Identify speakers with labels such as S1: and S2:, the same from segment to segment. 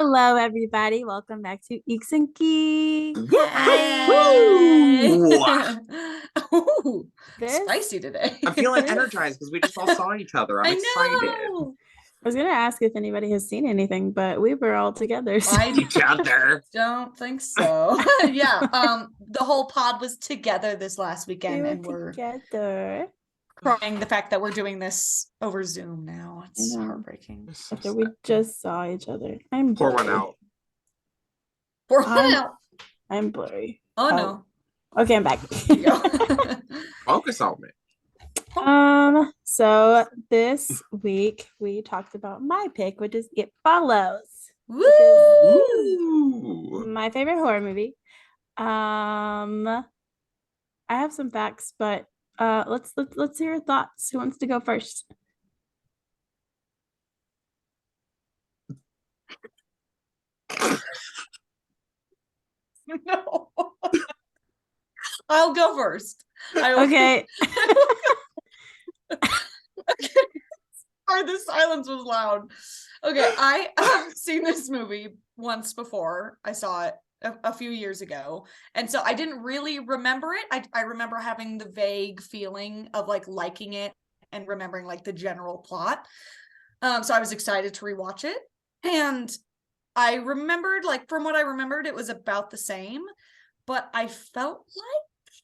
S1: Hello, everybody. Welcome back to Eeks and Geeks.
S2: Yay!
S3: Woo!
S2: Ooh,
S1: This,
S2: spicy today.
S3: I'm feeling
S1: this,
S3: energized because we just all saw each other. I'm
S2: I
S3: excited.
S2: know.
S1: I was gonna ask if anybody has seen anything, but we were all together. So.
S2: I
S3: Each other.
S2: don't think so. Yeah. The whole pod was together this last
S1: We
S2: weekend,
S1: were
S2: and we're
S1: together.
S2: crying the fact that we're doing this over Zoom now. It's
S1: I know.
S2: heartbreaking.
S3: So
S1: After we
S3: sad.
S1: just saw each other. I'm
S3: Pour one
S1: blurry.
S3: out.
S2: Pour one
S1: I'm,
S2: out.
S1: I'm blurry.
S2: Oh no.
S1: Okay, I'm back.
S2: There you go.
S3: Focus on me.
S1: So this week we talked about my pick, which is It Follows,
S2: Woo!
S1: which is
S3: Ooh.
S1: my favorite horror movie. I have some facts, but let's hear your thoughts. Who wants to go first?
S2: No. I'll go first.
S1: Okay.
S2: Sorry, the silence was loud. Okay, I have seen this movie once before. I saw it a few years ago, and so I didn't really remember it. I remember having the vague feeling of like liking it and remembering like the general plot. So I was excited to rewatch it, and I remembered, like, from what I remembered, it was about the same, but I felt like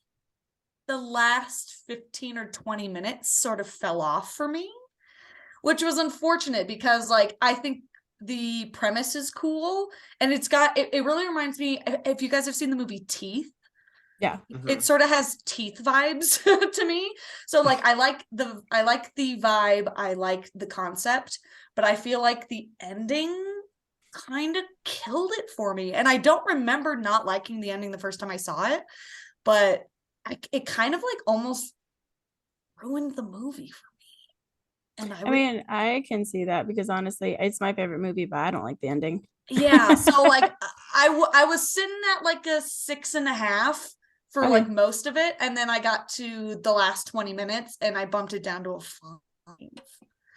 S2: the last 15 or 20 minutes sort of fell off for me, which was unfortunate because, like, I think the premise is cool, and it really reminds me, if you guys have seen the movie Teeth,
S1: Yeah.
S2: it sort of has Teeth vibes to me. So like I like the vibe, I like the concept, but I feel like the ending kind of killed it for me. And I don't remember not liking the ending the first time I saw it, but it kind of like almost ruined the movie for me. And
S1: I mean, I can see that because honestly, it's my favorite movie, but I don't like the ending.
S2: yeah, so like I was sitting at like a 6.5 for
S1: Okay.
S2: like most of it, and then I got to the last 20 minutes and I bumped it down to a 5.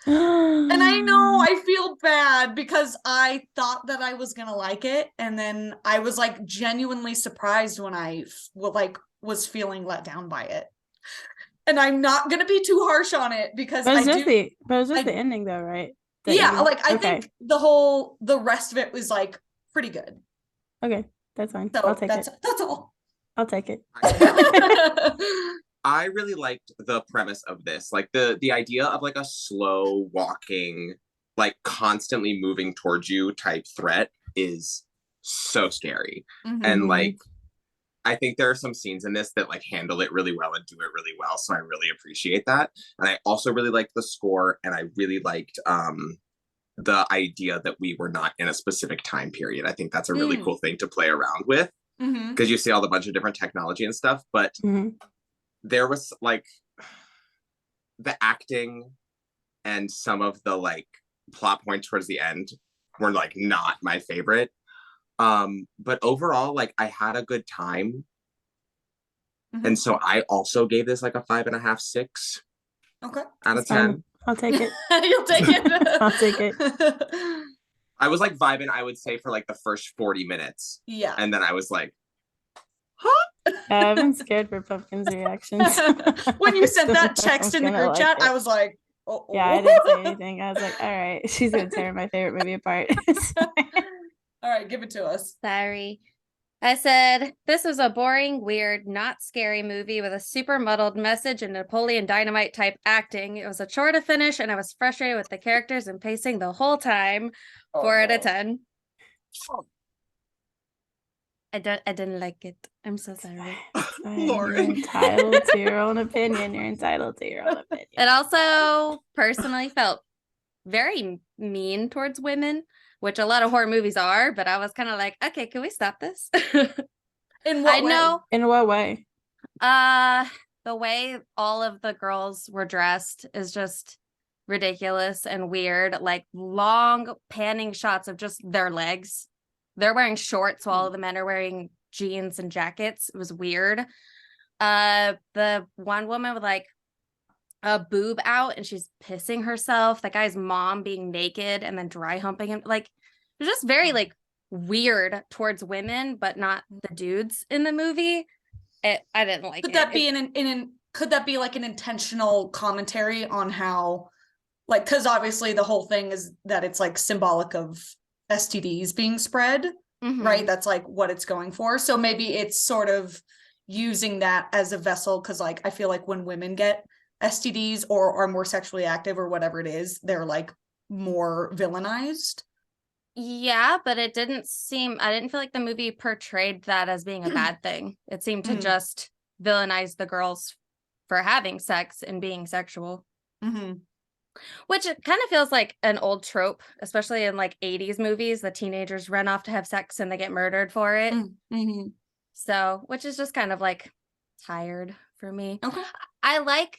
S2: And I know I feel bad because I thought that I was gonna like it, and then I was like genuinely surprised when I was feeling let down by it. And I'm not gonna be too harsh on it because
S1: But
S2: I
S1: it's just
S2: do.
S1: the ending though, right?
S2: Yeah, like I
S1: Okay.
S2: think the rest of it was like pretty good.
S1: Okay, that's fine. I'll
S2: So
S1: take it.
S2: that's all.
S1: I'll take it.
S3: I really liked the premise of this. Like the idea of like a slow walking, like constantly moving towards you type threat is so scary. And
S2: Mhm.
S3: like I think there are some scenes in this that like handle it really well and do it really well. So I really appreciate that. And I also really liked the score, and I really liked the idea that we were not in a specific time period. I think that's a really cool thing to play around with
S2: Mhm.
S3: because you see all the bunch of different technology and stuff. But
S1: Mhm.
S3: there was like the acting and some of the like plot points towards the end were like not my favorite. But overall, like I had a good time. And
S2: Mhm.
S3: so I also gave this like a 5.5, 6
S2: Okay.
S3: out of
S1: That's fine.
S3: 10.
S1: I'll take it.
S2: You'll take it.
S1: I'll take it.
S3: I was like vibing, I would say, for like the first 40 minutes.
S2: Yeah.
S3: And then I was like, huh?
S1: I've been scared for Pumpkin's reactions.
S2: When you sent that
S1: I
S2: text
S1: was
S2: in the
S1: gonna
S2: group
S1: like
S2: chat, I
S1: it.
S2: was like, oh.
S1: Yeah, I didn't say anything. I was like, all right, she's gonna tear my favorite movie apart.
S2: All right, give it to us.
S4: Sorry. I said, this was a boring, weird, not scary movie with a super muddled message and Napoleon Dynamite type acting. It was a chore to finish, and I was frustrated with the characters and pacing the whole time. 4 out of 10. I didn't like it. I'm so sorry.
S1: You're entitled to your own opinion. You're entitled to your own opinion.
S4: It also personally felt very mean towards women, which a lot of horror movies are, but I was kind of like, okay, can we stop this?
S2: In what
S4: I
S2: way?
S4: know.
S1: In what way?
S4: The way all of the girls were dressed is just ridiculous and weird. Like long panning shots of just their legs. They're wearing shorts while all of the men are wearing jeans and jackets. It was weird. The one woman with like a boob out and she's pissing herself. The guy's mom being naked and then dry humping him. Like was just very like weird towards women, but not the dudes in the movie. I didn't like
S2: Could
S4: it.
S2: that be could that be like an intentional commentary on how, like, because obviously the whole thing is that it's like symbolic of STDs being spread, right? That's like what it's going for. So maybe it's sort of using that as a vessel, because like I feel like when women get STDs or are more sexually active or whatever it is, they're like more villainized.
S4: Yeah, but I didn't feel like the movie portrayed that as being a bad thing. It seemed to just villainize the girls for having sex and being sexual. Which it kind of feels like an old trope, especially in like 80s movies. The teenagers run off to have sex and they get murdered for it. So, which is just kind of like tired for me.
S2: Okay.
S4: I like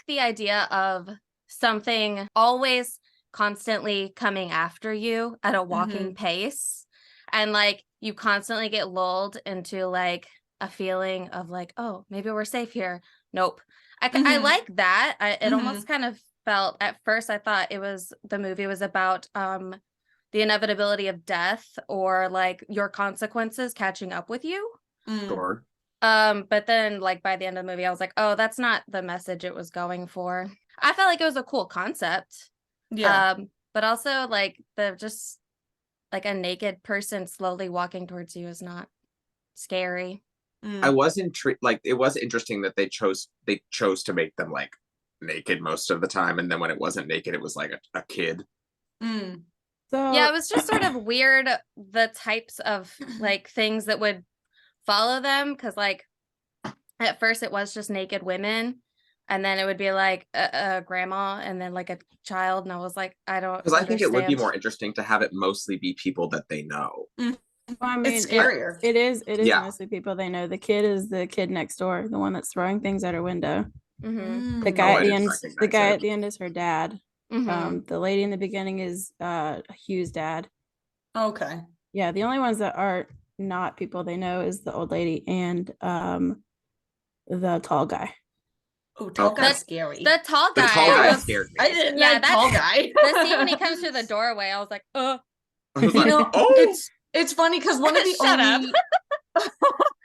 S4: the idea of something always constantly coming after you at a walking pace, and like you constantly get lulled into like a feeling of like, oh, maybe we're safe here. Nope. I like that. It almost kind of felt, at first I thought the movie was about the inevitability of death, or like your consequences catching up with you.
S3: Sure.
S4: But then like by the end of the movie I was like, oh, that's not the message it was going for. I felt like it was a cool concept.
S2: Yeah.
S4: But also like the just like a naked person slowly walking towards you is not scary.
S3: I was intrigued. Like, it was interesting that they chose to make them like naked most of the time, and then when it wasn't naked, it was like a kid.
S1: So
S4: Yeah, it was just sort of weird, the types of like things that would follow them, because like at first it was just naked women, and then it would be like a grandma and then like a child, and I was like, I don't
S3: Because I think it would be
S4: understand.
S3: more interesting to have it mostly be people that they know.
S1: I mean,
S2: It's scarier.
S1: It is
S3: Yeah.
S1: mostly people they know. The kid is the kid next door, the one that's throwing things at her window. The guy
S3: Oh,
S1: at
S3: I
S1: the
S3: didn't
S1: end,
S3: recognize it.
S1: is her dad. The lady in the beginning is Hugh's dad.
S2: Okay.
S1: Yeah, the only ones that are not people they know is the old lady and the tall guy.
S2: Oh, tall
S3: Okay.
S2: guy's scary.
S4: The tall
S3: The
S4: guy.
S3: tall guy
S4: was-
S3: scared me.
S2: I didn't
S4: Yeah,
S2: like tall guy.
S4: the scene when he comes through the doorway, I was like,
S3: I was
S2: You
S3: like,
S2: know,
S3: oh,
S2: it's funny because one of the
S4: Shut up.
S2: only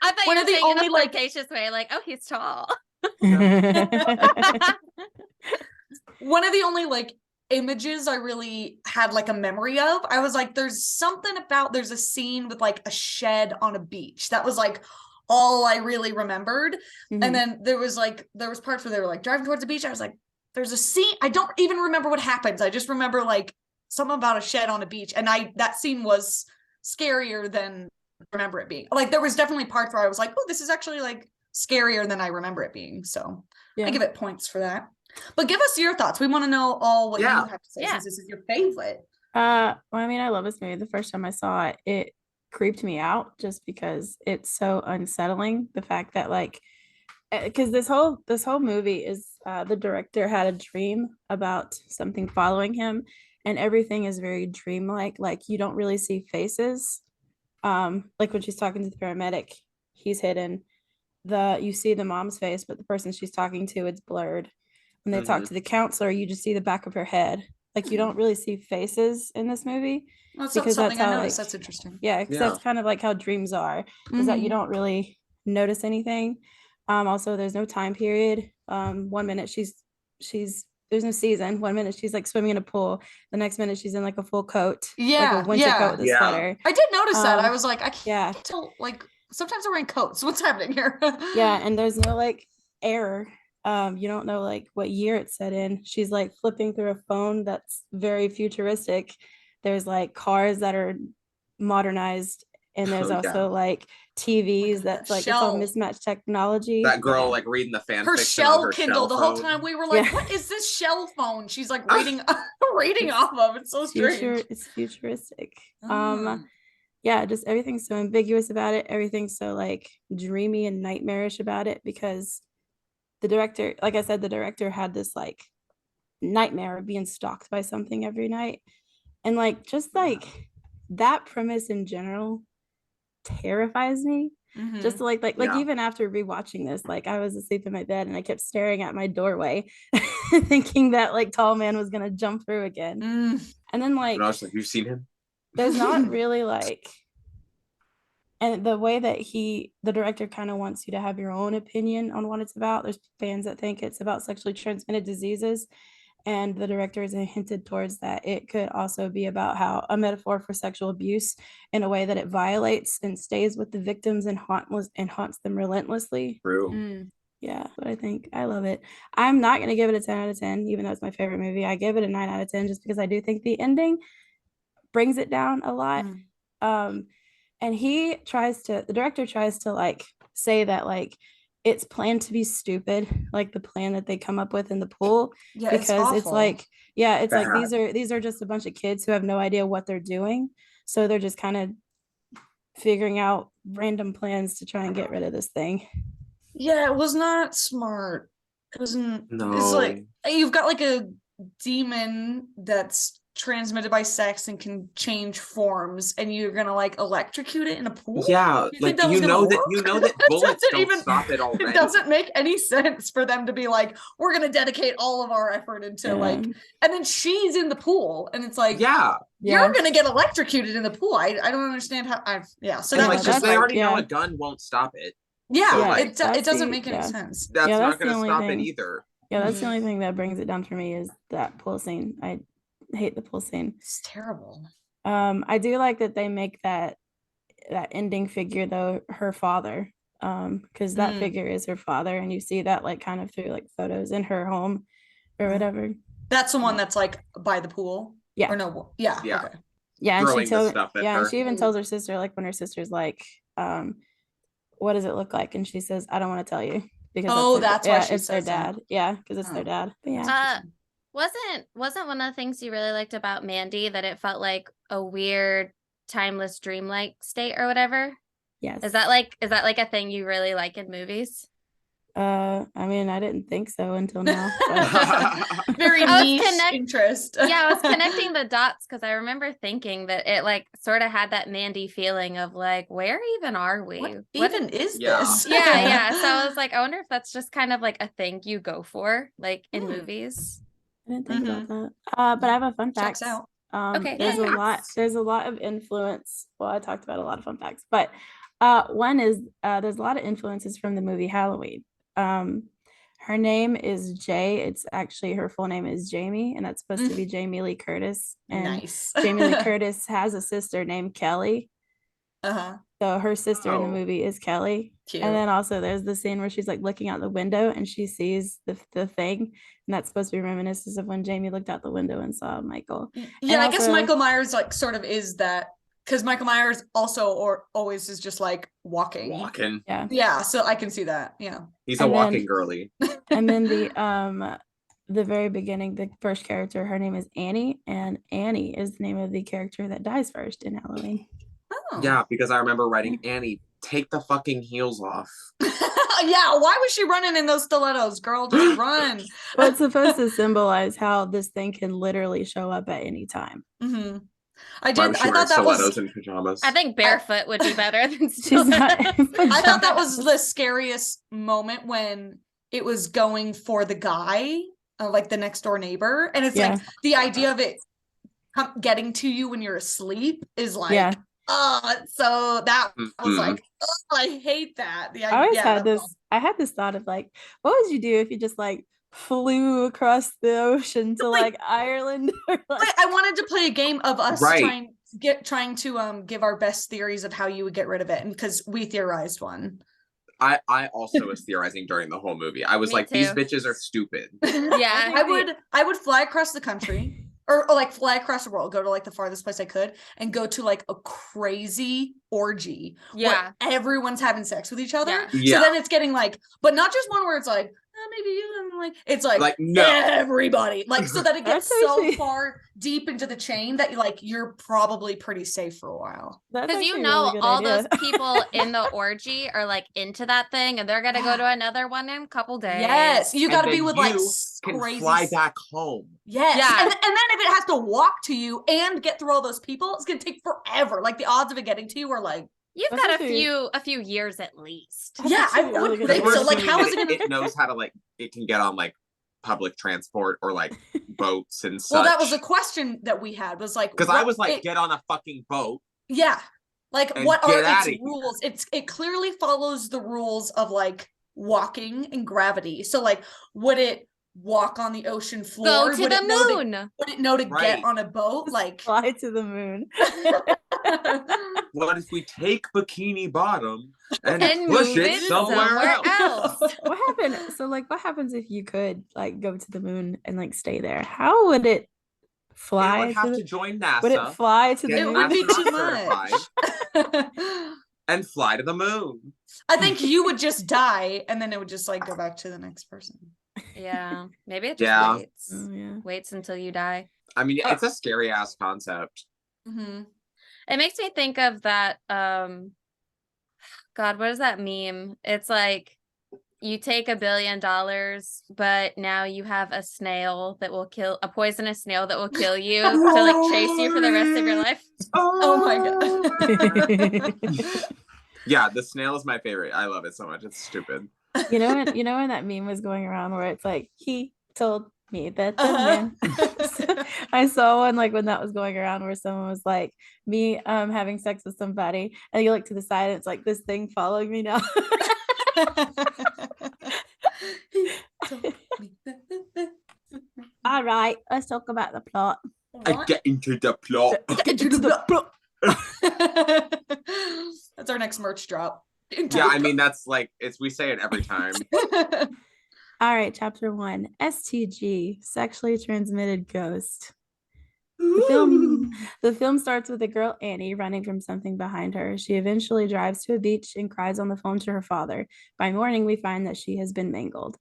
S4: I thought
S2: One
S4: you
S2: of
S4: were
S2: the
S4: saying in a
S2: only, like-
S4: flirtatious way, like, oh, he's tall.
S2: one of the only like images I really had like a memory of. I was like, there's a scene with like a shed on a beach. That was like all I really remembered. And then there was parts where they were like driving towards the beach. I was like, there's a scene. I don't even remember what happens. I just remember like something about a shed on a beach. And that scene was scarier than I remember it being. Like there was definitely parts where I was like, oh, this is actually like scarier than I remember it being. So
S1: Yeah.
S2: I give it points for that. But give us your thoughts. We want to know all what you have to say,
S4: Yeah.
S2: since this is your favorite.
S1: Well, I mean, I love this movie. The first time I saw it, it creeped me out just because it's so unsettling. The fact that like, because this whole movie is the director had a dream about something following him, and everything is very dreamlike. Like you don't really see faces. Like when she's talking to the paramedic, he's hidden. You see the mom's face, but the person she's talking to, it's blurred. When they talk to the counselor, you just see the back of her head. Like you don't really see faces in this movie.
S2: Well, that's
S1: because
S2: something
S1: that's
S2: I
S1: how,
S2: noticed.
S1: like,
S2: That's interesting.
S1: Yeah, because
S3: Yeah.
S1: that's kind of like how dreams are, is that you don't really notice anything. Also, there's no time period. 1 minute she's there's no season. 1 minute she's like swimming in a pool. The next minute she's in like a full coat, like a winter coat with a sweater.
S2: I did notice that. I
S1: Um,
S2: was like, I can't tell. Like sometimes they're wearing coats. What's happening here?
S1: Yeah, and there's no like error. You don't know like what year it's set in. She's like flipping through a phone that's very futuristic. There's like cars that are modernized, and there's
S3: Oh,
S1: also
S3: yeah.
S1: like TVs that's like it's all
S2: shell.
S1: mismatched technology.
S3: that girl
S1: Yeah.
S3: like reading the fan
S2: Her
S3: fiction on
S2: shell
S3: her
S2: Kindle.
S3: shell
S2: The whole
S3: phone.
S2: time we were like,
S1: Yeah.
S2: what is this shell phone? She's like reading reading off of. It's so strange.
S1: It's futuristic.
S2: Ah.
S1: Yeah, just everything's so ambiguous about it. Everything's so like dreamy and nightmarish about it because the director, like I said, the director had this like nightmare of being stalked by something every night. And like just like that premise in general terrifies me. Just like
S3: Yeah.
S1: even after rewatching this, like I was asleep in my bed and I kept staring at my doorway thinking that like tall man was gonna jump through again. And then like
S3: And I was like, you've seen him?
S1: there's not really like, and the way that the director kind of wants you to have your own opinion on what it's about. There's fans that think it's about sexually transmitted diseases, and the director has hinted towards that it could also be about how a metaphor for sexual abuse in a way that it violates and stays with the victims and haunts them relentlessly.
S3: True.
S1: Yeah, but I think I love it. I'm not going to give it a 10 out of 10, even though it's my favorite movie. I give it a 9 out of 10 just because I do think the ending brings it down a lot. And the director tries to like say that like it's planned to be stupid, like the plan that they come up with in the pool.
S2: Yeah,
S1: because it's like, yeah, it's like
S3: Bad.
S1: these are just a bunch of kids who have no idea what they're doing. So they're just kind of figuring out random plans to try and get rid of this thing.
S2: Yeah, it was not smart. It wasn't.
S3: No.
S2: It's like you've got like a demon that's transmitted by sex and can change forms, and you're gonna like electrocute it in a pool.
S3: Yeah,
S2: You
S3: like
S2: think that was
S3: you
S2: gonna
S3: know that
S2: work?
S3: bullets
S2: doesn't
S3: don't
S2: even-
S3: stop it already.
S2: It doesn't make any sense for them to be like, we're gonna dedicate all of our effort into like, and then she's in the pool, and it's like,
S3: Yeah,
S2: you're gonna get electrocuted in the pool. I don't understand how. So
S3: and
S2: that
S3: like
S2: was
S3: just
S2: just
S3: they
S2: like,
S3: already know a gun won't stop it. So, like,
S2: it doesn't make any sense.
S3: That's
S1: Yeah,
S3: not
S1: that's the
S3: gonna
S1: only
S3: stop it
S1: thing.
S3: either.
S1: Yeah, that's the only thing that brings it down for me is that pool scene. I hate the pool scene.
S2: It's terrible.
S1: I do like that they make that ending figure though her father, because that figure is her father, and you see that like kind of through like photos in her home or whatever.
S2: That's the one that's like by the pool.
S1: Yeah.
S2: Or no? Yeah.
S3: Yeah.
S2: Okay.
S1: Yeah, and
S3: Throwing the stuff at
S1: and
S3: her.
S1: she even tells her sister, like when her sister's like, what does it look like? And she says, I don't want to tell you because
S2: that's why she
S1: it's their
S2: says that.
S1: dad. Yeah, because it's their dad. But yeah.
S4: Wasn't one of the things you really liked about Mandy that it felt like a weird, timeless, dreamlike state or whatever?
S1: Yes.
S4: Is that like a thing you really like in movies?
S1: I mean, I didn't think so until now.
S2: Very niche interest.
S4: Yeah, I was connecting the dots because I remember thinking that it like sort of had that Mandy feeling of like, where even are we?
S2: What even is this?
S4: Yeah. So I was like, I wonder if that's just kind of like a thing you go for, like in movies.
S1: I didn't think about that. But I have a fun fact.
S2: Checks out.
S4: Okay.
S1: There's a lot of influence. Well, I talked about a lot of fun facts, but one is there's a lot of influences from the movie Halloween. Her name is Jay. It's actually her full name is Jamie, and that's supposed to be Jamie Lee Curtis. And
S2: nice.
S1: Jamie Lee Curtis has a sister named Kelly.
S2: Uh-huh.
S1: So her sister in the movie is Kelly.
S2: Cute.
S1: And then also there's the scene where she's like looking out the window and she sees the thing, and that's supposed to be reminiscent of when Jamie looked out the window and saw Michael.
S2: Yeah, I guess Michael Myers like sort of is that, because Michael Myers also always is just like walking. Yeah, so I can see that. Yeah,
S3: he's a walking girly.
S1: And then the very beginning, the first character, her name is Annie, and Annie is the name of the character that dies first in Halloween.
S2: Oh.
S3: Yeah, because I remember writing, Annie, take the fucking heels off.
S2: Yeah, why was she running in those stilettos, girl? Just run.
S1: Well, it's supposed to symbolize how this thing can literally show up at any time.
S2: I thought that was
S3: in pajamas.
S4: I think barefoot would be better than stilettos.
S2: I thought that was the scariest moment when it was going for the guy, like the next door neighbor, and it's like the idea of it getting to you when you're asleep is like, so that was like, I hate that.
S1: I always had this. I had this thought of like, what would you do if you just like flew across the ocean to like Ireland? Or, like...
S2: I wanted to play a game of us trying to give our best theories of how you would get rid of it, and because we theorized one.
S3: I also was theorizing during the whole movie. I was like, these bitches are stupid.
S4: Yeah,
S2: I would fly across the country. Or like fly across the world, go to like the farthest place I could, and go to like a crazy orgy where everyone's having sex with each other. So then it's getting like, but not just one where it's like, maybe you, and like it's like no. Everybody, like, so that it gets so far deep into the chain that you're probably pretty safe for a while.
S4: Because all those people in the orgy are like into that thing, and they're gonna go to another one in a couple days.
S2: Yes, you got to be with like
S3: can
S2: crazy.
S3: Fly back home.
S2: Yes, and then if it has to walk to you and get through all those people, it's gonna take forever. Like the odds of it getting to you are like.
S4: You've got a few years at least.
S2: Yeah, I would think so. Like, how is it gonna?
S3: It knows how to it can get on like public transport or like boats and such.
S2: Well, that was a question that we had, was like,
S3: because I was like, get on a fucking boat.
S2: Yeah. Like,
S3: And
S2: what are
S3: get
S2: its
S3: outta here.
S2: rules? It clearly follows the rules of like walking and gravity. So like, would it walk on the ocean floor?
S4: Go to
S2: Would
S4: the
S2: it know to-
S4: moon.
S2: would it know to
S3: Right.
S2: get on a boat? Like,
S1: Fly to the moon.
S3: What if we take Bikini Bottom and
S4: And
S3: push
S4: move
S3: it
S4: it
S3: somewhere else?
S1: What happened? So like, what happens if you could like go to the moon and like stay there? How would it fly?
S3: It would have
S1: to
S3: to join NASA.
S1: Would it fly to the
S3: get
S2: it
S1: moon?
S2: would be too
S3: astronaut certified,
S2: much.
S3: and fly to the moon.
S2: I think you would just die, and then it would just like go back to the next person.
S4: Yeah, maybe it just
S3: Yeah.
S4: waits.
S1: Oh, yeah.
S4: Waits until you die.
S3: I mean, it's a scary ass concept.
S2: Mm-hmm.
S4: It makes me think of that God, what is that meme? It's like you take $1 billion, but now you have a snail that will kill a poisonous snail that will kill you to like chase you for the rest of your life.
S2: Oh my god.
S3: Yeah, the snail is my favorite. I love it so much. It's stupid.
S1: You know when that meme was going around where it's like, he told me that the
S2: Uh-huh.
S1: man. I saw one like when that was going around where someone was like, me having sex with somebody, and you look to the side and it's like this thing following me now. All right, let's talk about the plot.
S3: I get into the plot.
S2: Get into the plot. That's our next merch drop.
S3: Yeah, I mean that's like we say it every time.
S1: All right, chapter 1, STG, sexually transmitted ghost. The film starts with the girl Annie running from something behind her. She eventually drives to a beach and cries on the phone to her father. By morning, we find that she has been mangled.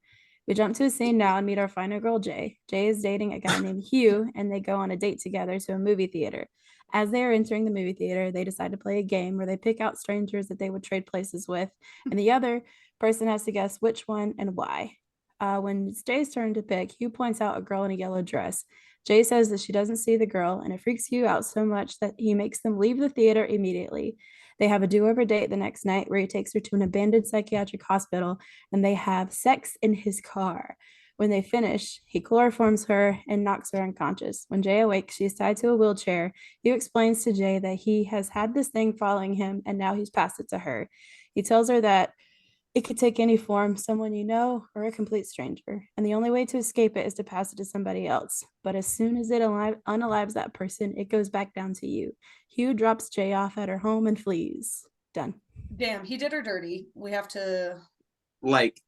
S1: We jump to a scene now and meet our final girl, Jay. Jay is dating a guy named Hugh, and they go on a date together to a movie theater. As they are entering the movie theater, they decide to play a game where they pick out strangers that they would trade places with, and the other person has to guess which one and why. When it's Jay's turn to pick, Hugh points out a girl in a yellow dress. Jay says that she doesn't see the girl, and it freaks Hugh out so much that he makes them leave the theater immediately. They have a do-over date the next night where he takes her to an abandoned psychiatric hospital, and they have sex in his car. When they finish, he chloroforms her and knocks her unconscious. When Jay awakes, she is tied to a wheelchair. Hugh explains to Jay that he has had this thing following him, and now he's passed it to her. He tells her that it could take any form, someone you know or a complete stranger. And the only way to escape it is to pass it to somebody else. But as soon as it unalives that person, it goes back down to you. Hugh drops Jay off at her home and flees. Done.
S2: Damn, he did her dirty. We have to.
S3: Like,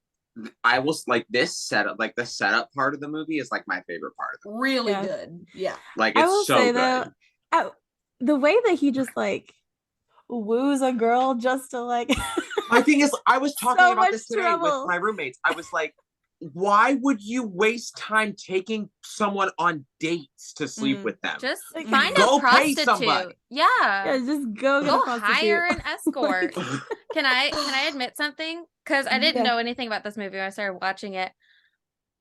S3: I was like this setup, like the setup part of the movie is like my favorite part of the movie.
S2: Really
S1: Yeah.
S2: good. Yeah.
S3: Like
S1: I
S3: it's
S1: will
S3: so
S1: say
S3: good.
S1: though, the way that he just like woos a girl just to like
S3: My thing is, I was talking
S1: So
S3: about
S1: much
S3: this today
S1: trouble.
S3: with my roommates. I was like, why would you waste time taking someone on dates to sleep with them?
S4: Just
S1: Like,
S4: find
S3: go
S4: a
S3: pay
S4: prostitute.
S3: somebody.
S1: yeah, just go get a
S4: Go
S1: prostitute.
S4: hire an escort. Can I admit something? Because I didn't
S1: Yeah.
S4: know anything about this movie when I started watching it.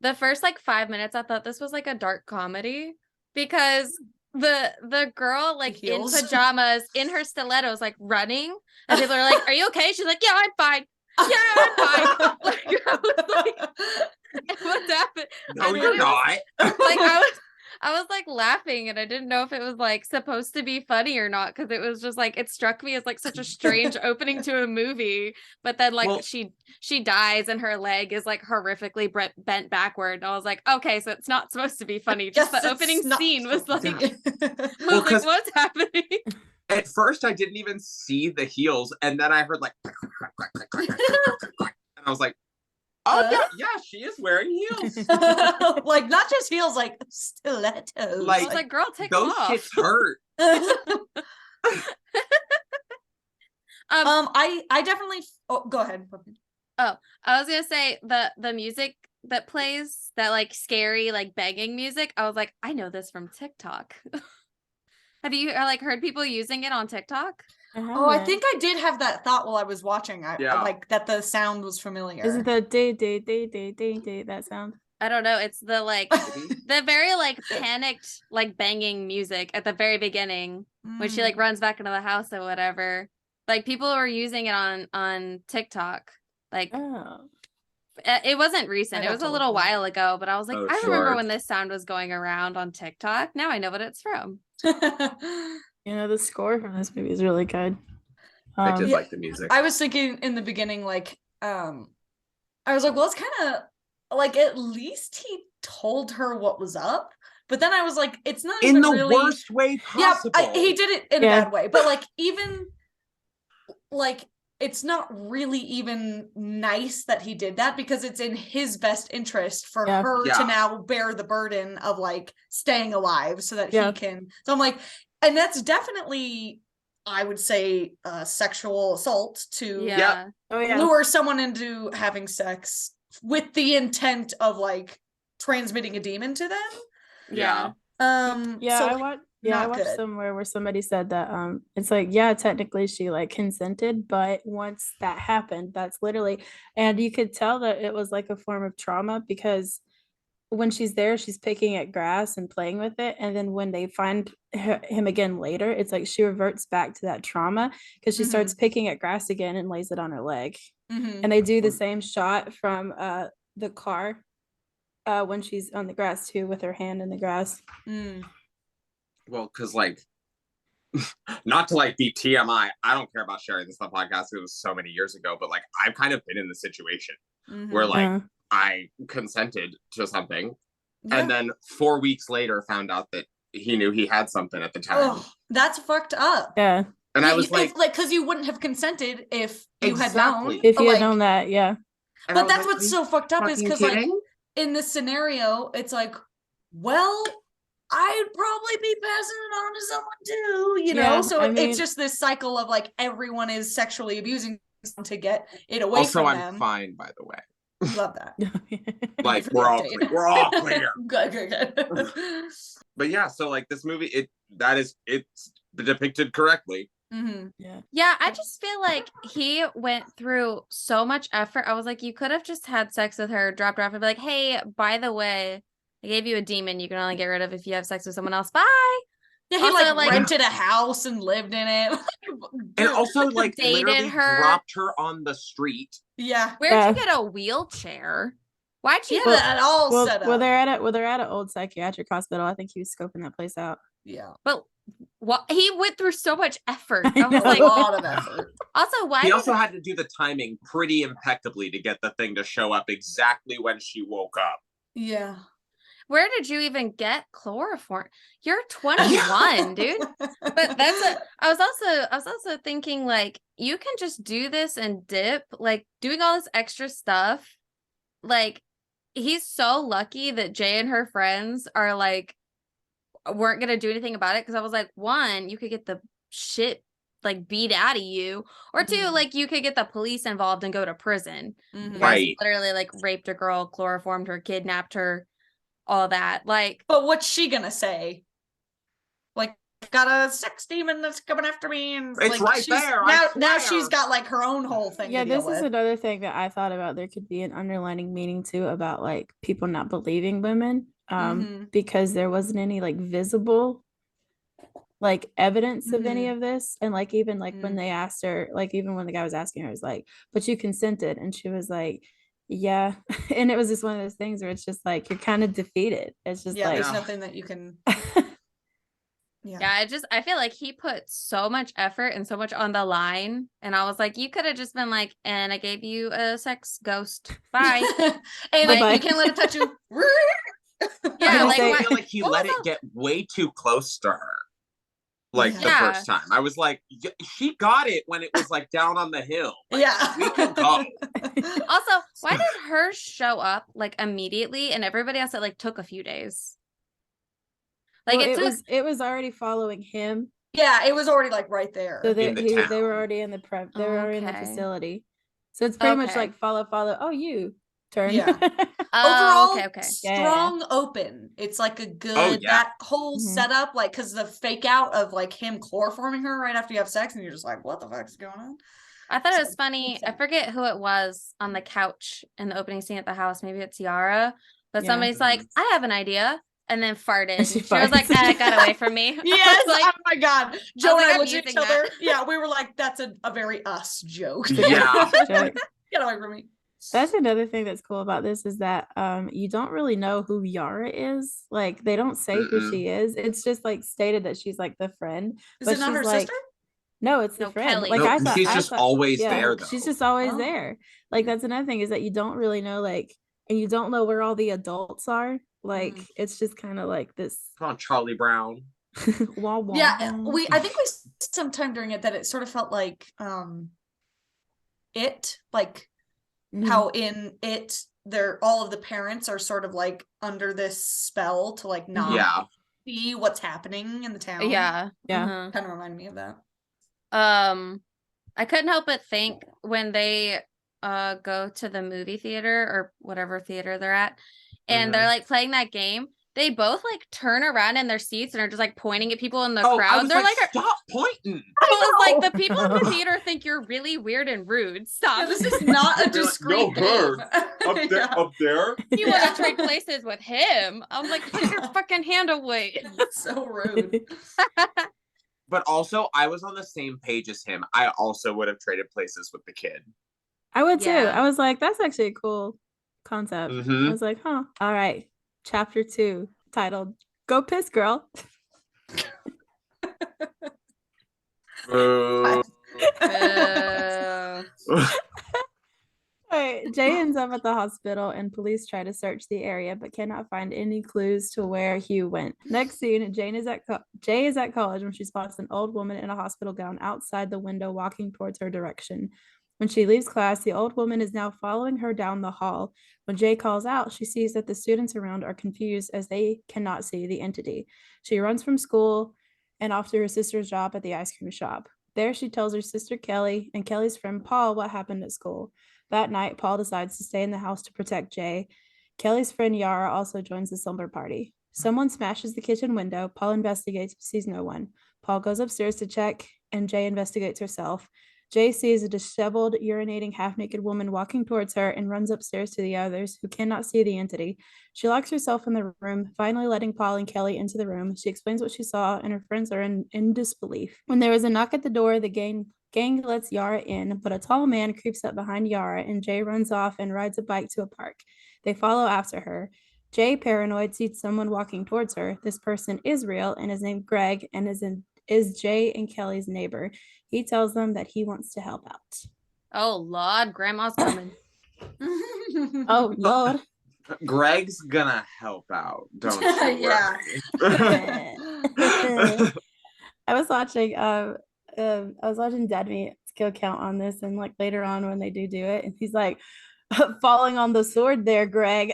S4: The first like 5 minutes, I thought this was like a dark comedy because the girl like in
S2: heels.
S4: pajamas in her stilettos like running, and people are like, "Are you okay?" She's like, "Yeah, I'm fine. Yeah, I'm fine." Like, I was like, "What's happened?"
S3: No,
S4: I
S3: you're
S4: thought it was-
S3: not.
S4: Like I was like laughing, and I didn't know if it was like supposed to be funny or not, because it was just like it struck me as like such a strange opening to a movie. But then like
S3: Well-
S4: she dies and her leg is like horrifically bent backward, and I was like, okay, so it's not supposed to be funny. Just
S2: Yes,
S4: the
S2: it's
S4: opening
S2: not
S4: scene was like,
S3: Yeah.
S4: I
S3: Well,
S4: was
S3: 'cause-
S4: like, what's happening?
S3: At first, I didn't even see the heels, and then I heard like, and I was like, oh yeah, she is wearing heels.
S2: Like not just heels, like stilettos.
S4: I
S3: Like-
S4: was like, girl, take them
S3: Those
S4: off.
S3: shits hurt.
S2: I definitely. Oh, go ahead.
S4: I was gonna say the music that plays, that like scary like banging music, I was like, I know this from TikTok. Have you like heard people using it on TikTok?
S2: Oh, I think I did have that thought while I was watching. I
S3: Yeah.
S2: like that the sound was familiar.
S1: Is it the day that sound?
S4: I don't know. It's the like the very like panicked like banging music at the very beginning when she like runs back into the house or whatever. Like people were using it on TikTok. Like
S1: Oh.
S4: It wasn't recent.
S2: I'd
S4: It
S2: have
S4: was
S2: to
S4: a
S2: look
S4: little
S2: it up.
S4: while ago, but I was like,
S3: Oh,
S4: I remember
S3: sure.
S4: when this sound was going around on TikTok. Now I know what it's from.
S1: The score from this movie is really good.
S3: I did
S2: Yeah.
S3: like the music.
S2: I was thinking in the beginning, like, I was like, well, it's kind of like at least he told her what was up. But then I was like, it's not
S3: in
S2: even
S3: the
S2: really
S3: worst way possible.
S2: Yeah, he did it in
S1: Yeah.
S2: a bad way, but like even like it's not really even nice that he did that because it's in his best interest for
S1: Yeah.
S2: her
S3: Yeah.
S2: to now bear the burden of like staying alive so that
S1: Yeah.
S2: he can. So I'm like, and that's definitely, I would say, sexual assault to
S4: Yeah.
S1: Oh yeah.
S2: lure someone into having sex with the intent of like transmitting a demon to them.
S4: Yeah.
S1: Yeah,
S2: So
S1: I
S2: like,
S1: watched.
S2: not
S1: I watched
S2: good.
S1: somewhere where somebody said that it's like, yeah, technically she like consented, but once that happened, that's literally, and you could tell that it was like a form of trauma because when she's there, she's picking at grass and playing with it, and then when they find him again later, it's like she reverts back to that trauma because she starts picking at grass again and lays it on her leg, and they do the same shot from the car when she's on the grass too with her hand in the grass.
S3: Well, because like, not to like be TMI, I don't care about sharing this on the podcast. It was so many years ago, but like I've kind of been in the situation where like
S1: Yeah.
S3: I consented to something,
S2: Yeah.
S3: and then 4 weeks later found out that he knew he had something at the time,
S2: Oh, that's fucked up.
S1: Yeah.
S3: and I was like,
S2: because you wouldn't have consented if you had
S3: Exactly.
S2: known.
S1: If you had
S2: like,
S1: known that, yeah.
S3: and I
S2: but
S3: was
S2: that's
S3: like,
S2: what's
S3: "Are you
S2: so fucked up is
S3: fucking
S2: because like
S3: kidding?"
S2: in this scenario, it's like, well, I'd probably be passing it on to someone too, you know?
S1: Yeah,
S2: So
S1: I
S2: it's
S1: mean-
S2: just this cycle of like everyone is sexually abusing someone to get it away
S3: Also,
S2: from
S3: I'm
S2: them.
S3: fine, by the way.
S2: Love that.
S3: Like
S2: for the
S3: we're all
S2: update.
S3: clear. We're all clear.
S2: Good.
S3: But yeah, so like this movie, it's depicted correctly.
S2: Mhm.
S1: Yeah.
S4: Yeah, I just feel like he went through so much effort. I was like, you could have just had sex with her, dropped her off, and be like, hey, by the way, I gave you a demon you can only get rid of if you have sex with someone else. Bye.
S2: Yeah, he
S4: Also,
S2: like rented a house and lived in it.
S3: And also like
S4: Dated
S3: literally
S4: her.
S3: dropped her on the street.
S2: yeah.
S4: Where'd
S1: Yeah.
S4: you get a wheelchair? Why'd
S2: He
S4: you?
S2: had that all
S1: Well,
S2: set up.
S1: well, they're at an old psychiatric hospital. I think he was scoping that place out.
S2: Yeah.
S4: But what he went through so much effort.
S1: I
S4: I was
S1: know.
S2: A
S4: like,
S2: lot of effort.
S4: also, why?
S3: He
S4: did
S3: also had to do the timing pretty impeccably to get the thing to show up exactly when she woke up.
S2: Yeah.
S4: Where did you even get chloroform? You're 21, dude. But that's a I was also thinking like you can just do this and dip, like doing all this extra stuff. Like he's so lucky that Jay and her friends are like weren't gonna do anything about it because I was like, one, you could get the shit like beat out of you, or two,
S2: Mhm.
S4: like you could get the police involved and go to prison.
S2: Mhm.
S4: You guys
S3: Right.
S4: literally like raped a girl, chloroformed her, kidnapped her, all that. Like
S2: But what's she gonna say? Like, got a sex demon that's coming after me, and
S3: It's
S2: like,
S3: right
S2: she's,
S3: there, I
S2: now
S3: swear.
S2: she's got like her own whole thing.
S1: Yeah,
S2: to deal
S1: this is
S2: with.
S1: another thing that I thought about. There could be an underlining meaning too about like people not believing women,
S2: Mhm.
S1: because there wasn't any like visible like evidence of any
S2: Mhm.
S1: of this, and like even like when
S2: Mm.
S1: they asked her, like even when the guy was asking her, it was like, "But you consented," and she was like, "Yeah," and it was just one of those things where it's just like you're kind of defeated. It's just
S2: Yeah,
S1: like,
S2: there's nothing that you can. Yeah.
S4: yeah, I feel like he put so much effort and so much on the line. And I was like, you could have just been like, and I gave you a sex ghost. Bye.
S2: And
S1: Bye-bye.
S2: you can't let it touch you.
S4: Yeah,
S3: I
S4: like,
S3: also
S1: why-
S3: feel like he
S4: what
S3: let
S4: was
S3: it get way too close to her. Like the
S4: Yeah.
S3: first time. I was like, she got it when it was like down on the hill. Like,
S2: Yeah.
S3: we can go.
S4: Also, why did hers show up like immediately and everybody else it like took a few days? Like
S1: well,
S4: it took
S1: it was already following him,
S2: Yeah, it was already like right there.
S1: so
S3: In the
S1: they
S3: town.
S1: were already in the prep, they were already in the
S4: Okay.
S1: facility, so it's pretty much
S4: Okay.
S1: like follow. Oh, you turn.
S2: Yeah.
S4: oh,
S2: Overall,
S4: okay.
S2: strong open. It's like a good
S3: Oh, yeah.
S2: that whole
S1: Mhm.
S2: setup, like because the fake out of like him chloroforming her right after you have sex, and you're just like, what the fuck is going on?
S4: I thought it was
S2: So,
S4: funny. I
S2: so-
S4: forget who it was on the couch in the opening scene at the house. Maybe it's Yara, but
S1: Yeah.
S4: somebody's like, I have an idea. And then farted.
S1: And she
S4: She was like,
S1: farts.
S4: it got away from me. I was
S2: Yes,
S4: like,
S2: oh my god. Joe
S4: like,
S2: and I
S4: I'm
S2: looked at each
S4: using that.
S2: other. Yeah, we were like, that's a very us joke.
S3: Yeah.
S1: Joke.
S2: Get away from me.
S1: That's another thing that's cool about this is that you don't really know who Yara is. Like they don't say who
S3: Mm-mm.
S1: she is. It's just like stated that she's like the friend,
S2: Is
S1: but
S2: it not
S1: she's
S2: her
S1: like
S2: sister?
S1: no, it's the
S4: No,
S1: friend.
S4: Kelly.
S1: Like
S3: No, she's
S1: I
S3: just
S1: thought
S3: always
S1: yeah,
S3: there
S1: she's
S3: though.
S1: just always
S2: Oh.
S1: there. Like that's another thing is that you don't really know like and you don't know where all the adults are. Like it's just kind of like this
S3: Come on, Charlie Brown.
S1: wah wah.
S2: Yeah,
S1: wah.
S2: I think we sometime during it that it sort of felt like it like
S1: Mhm.
S2: how in it they're all of the parents are sort of like under this spell to like not
S3: Yeah.
S2: see what's happening in the town.
S4: Yeah.
S1: Yeah.
S4: uh-huh.
S2: Kind of reminded me of that.
S4: I couldn't help but think when they go to the movie theater or whatever theater they're at, and they're like playing that game, they both like turn around in their seats and are just like pointing at people in the
S3: Oh, I
S4: crowd.
S3: was
S4: They're
S3: like,
S4: like,
S3: stop pointing.
S4: I was like, the people in the theater think you're really weird and rude. Stop.
S2: Yeah, this is not a
S3: They're like,
S2: discreet
S3: no, her.
S2: game.
S3: Up there,
S2: Yeah.
S3: up there.
S4: You want
S2: Yeah.
S4: to trade places with him? I was like, put your fucking hand away.
S2: It's so rude.
S3: But also, I was on the same page as him. I also would have traded places with the kid.
S1: I would too.
S4: Yeah.
S1: I was like, that's actually a cool concept.
S3: Mhm.
S1: I was like, huh. All right. Chapter 2, titled Go Piss Girl.
S3: Boo.
S1: All right. Jay ends up at the hospital and police try to search the area but cannot find any clues to where Hugh went. Next scene, Jay is at college when she spots an old woman in a hospital gown outside the window walking towards her direction. When she leaves class, the old woman is now following her down the hall. When Jay calls out, she sees that the students around are confused as they cannot see the entity. She runs from school and off to her sister's job at the ice cream shop. There, she tells her sister Kelly and Kelly's friend Paul what happened at school. That night, Paul decides to stay in the house to protect Jay. Kelly's friend Yara also joins the slumber party. Someone smashes the kitchen window. Paul investigates but sees no one. Paul goes upstairs to check, and Jay investigates herself. Jay sees a disheveled, urinating, half-naked woman walking towards her and runs upstairs to the others, who cannot see the entity. She locks herself in the room, finally letting Paul and Kelly into the room. She explains what she saw, and her friends are in disbelief. When there is a knock at the door, the gang lets Yara in, but a tall man creeps up behind Yara, and Jay runs off and rides a bike to a park. They follow after her. Jay, paranoid, sees someone walking towards her. This person is real and is named Greg and is Jay and Kelly's neighbor. He tells them that he wants to help out.
S4: Oh Lord, Grandma's coming.
S1: Oh Lord.
S3: Greg's gonna help out, don't you
S2: Yeah.
S3: worry.
S1: I was watching Dead Meat skill count on this, and like later on when they do it, and he's like falling on the sword there, Greg.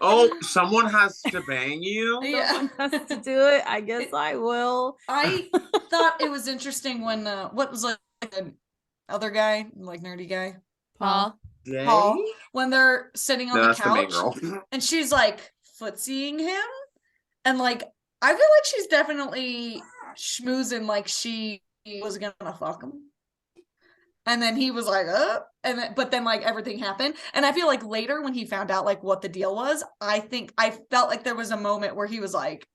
S3: Oh, someone has to bang you?
S2: Yeah.
S1: Someone has to do it. I guess I will.
S2: I thought it was interesting when what was like the other guy, like nerdy guy,
S4: Paul.
S2: Paul, when they're sitting on
S3: No,
S2: the
S3: that's the main
S2: couch
S3: girl.
S2: and she's like footseeing him, and like I feel like she's definitely schmoozing, like she was gonna fuck him. And then he was like, but then like everything happened. And I feel like later when he found out like what the deal was, I think I felt like there was a moment where he was like,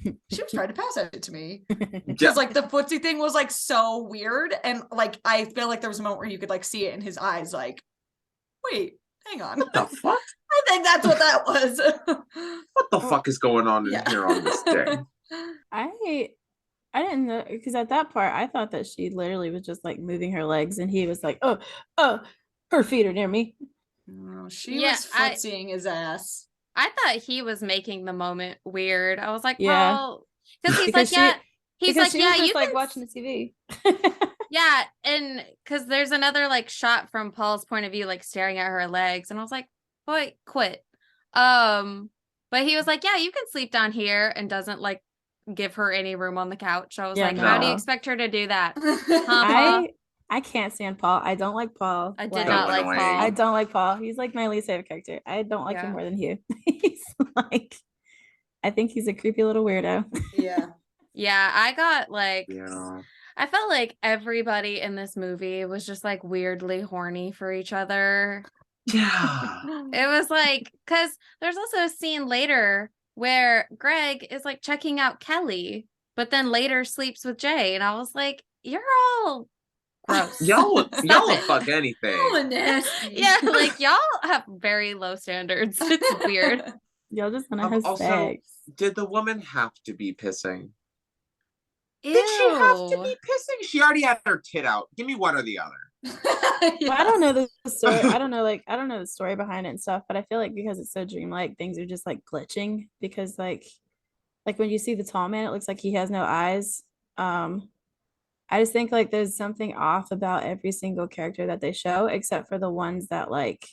S2: she was trying to pass it to me. Because like the footsie thing was like so weird. And like I feel like there was a moment where you could like see it in his eyes, like, wait, hang on.
S3: What the fuck?
S2: I think that's what that was.
S3: What the fuck is going on in here on this day?
S1: I didn't know, because at that part I thought that she literally was just like moving her legs, and he was like, oh, her feet are near me.
S2: No, she
S4: Yeah,
S2: was footseeing his ass.
S4: I thought he was making the moment weird. I was like,
S1: Yeah.
S4: Paul, because he's
S1: Because
S4: like, yeah, he's
S1: because
S4: like,
S1: she
S4: yeah,
S1: was just
S4: you
S1: like
S4: can
S1: watching the TV.
S4: yeah, and because there's another like shot from Paul's point of view, like staring at her legs, and I was like, boy, quit. But he was like, yeah, you can sleep down here, and doesn't like give her any room on the couch. I was
S1: Yeah,
S4: like, how do you
S3: no.
S4: expect her to do that? Paul?
S1: I can't stand Paul. I don't like Paul.
S4: I did
S1: Like,
S4: not like
S3: annoying.
S4: Paul.
S1: I don't like Paul. He's like my least favorite character. I don't like him
S4: Yeah.
S1: more than Hugh. He's like, I think he's a creepy little weirdo.
S2: Yeah.
S4: Yeah, I got like,
S3: Yeah.
S4: I felt like everybody in this movie was just like weirdly horny for each other.
S3: Yeah.
S4: It was like, because there's also a scene later where Greg is like checking out Kelly, but then later sleeps with Jay. And I was like, you're all Gross.
S3: Y'all
S4: Stop
S3: will
S4: it.
S3: fuck anything.
S2: Oh, nasty.
S4: Yeah, like y'all have very low standards. It's weird.
S1: Y'all just want to have
S3: Also,
S1: sex.
S3: did the woman have to be pissing?
S4: Ew.
S3: Did she have to be pissing? She already had her tit out. Give me one or the other.
S1: Well, I don't know the story. I don't know the story behind it and stuff, but I feel like because it's so dreamlike, things are just like glitching because like when you see the tall man, it looks like he has no eyes. I just think like there's something off about every single character that they show, except for the ones that like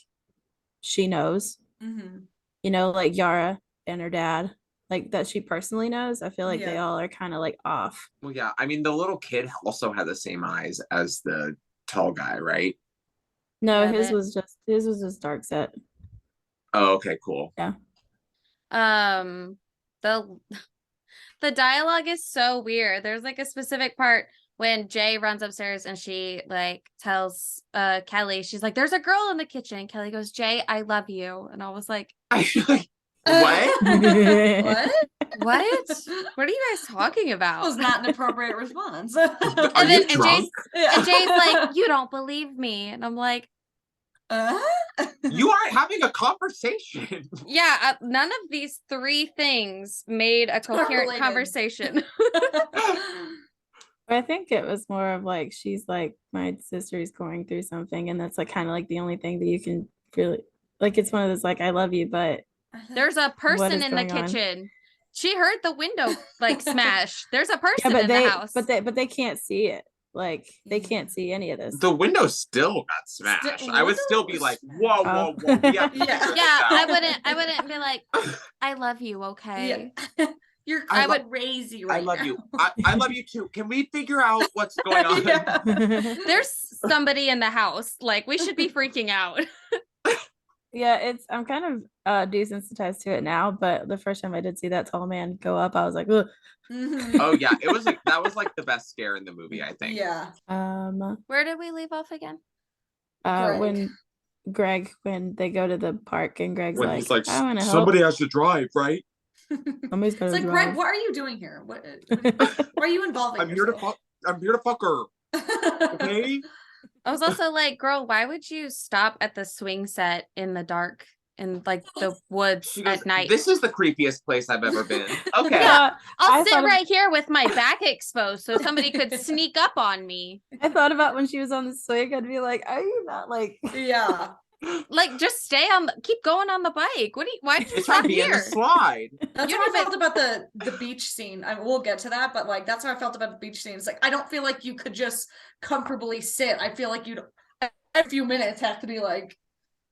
S1: she knows.
S2: Mhm.
S1: You know, like Yara and her dad, like that she personally knows. I feel like they
S2: Yeah.
S1: all are kind of like off.
S3: Well, yeah. I mean, the little kid also had the same eyes as the tall guy, right?
S1: No,
S4: Yeah,
S1: his was just dark set.
S3: Oh, okay, cool.
S1: Yeah.
S4: The the dialogue is so weird. There's like a specific part when Jay runs upstairs and she like tells Kelly, she's like, there's a girl in the kitchen. Kelly goes, Jay, I love you. And I was like,
S3: What?
S2: What?
S4: what? What are you guys talking
S2: That
S4: about?
S2: was not an appropriate response.
S3: Are
S4: And
S3: you
S4: then
S3: drunk?
S4: and Jay's like, you don't believe me. And I'm like,
S3: You are having a conversation.
S4: yeah, none of these three things made a coherent
S2: related.
S4: conversation.
S1: I think it was more of like she's like my sister's going through something, and that's like kind of like the only thing that you can really like. It's one of those like I love you, but
S4: There's a person
S1: is
S4: in the
S1: going on?
S4: kitchen. She heard the window like smash. There's a person
S1: yeah,
S4: in the house.
S1: but they can't see it. Like they can't see any of this.
S3: The window still got smashed. I would still be like, whoa, whoa,
S1: Oh.
S3: whoa. We have to
S2: Yeah.
S3: figure this
S4: Yeah,
S3: out.
S4: I wouldn't be like, I love you, okay?
S2: Yeah. You're
S3: I lo-
S2: crazy
S3: I
S2: right
S3: love
S2: now.
S3: you. I love you too. Can we figure out what's going on?
S2: Yeah.
S4: There's somebody in the house. Like, we should be freaking out.
S1: Yeah, I'm kind of desensitized to it now, but the first time I did see that tall man go up, I was like, ugh.
S2: Mhm.
S3: Oh yeah, it was like that was like the best scare in the movie, I think.
S2: Yeah.
S4: Where did we leave off again?
S2: Greg.
S1: when they go to the park and Greg's
S3: When
S1: like,
S3: he's like,
S1: I want to help.
S3: somebody has to drive, right?
S1: Somebody's gotta
S2: It's like,
S1: drive.
S2: Greg, what are you doing here? Why are you involving
S3: I'm here to
S2: yourself?
S3: fuck. I'm here to fuck her. Okay.
S4: I was also like, girl, why would you stop at the swing set in the dark in like the woods
S3: She goes,
S4: at night?
S3: this is the creepiest place I've ever been. Okay.
S4: Yeah. I'll
S1: I
S4: sit
S1: thought of-
S4: right here with my back exposed so somebody could sneak up on me.
S1: I thought about when she was on the swing, I'd be like, are you not like
S2: Yeah.
S4: Like, just keep going on the bike. Why did you
S3: It's
S4: stop
S3: trying to be in the
S4: here?
S3: slide.
S2: That's
S4: You
S2: how I
S4: don't even-
S2: felt about the beach scene. We'll get to that, but like that's how I felt about the beach scene. It's like I don't feel like you could just comfortably sit. I feel like you'd a few minutes have to be like,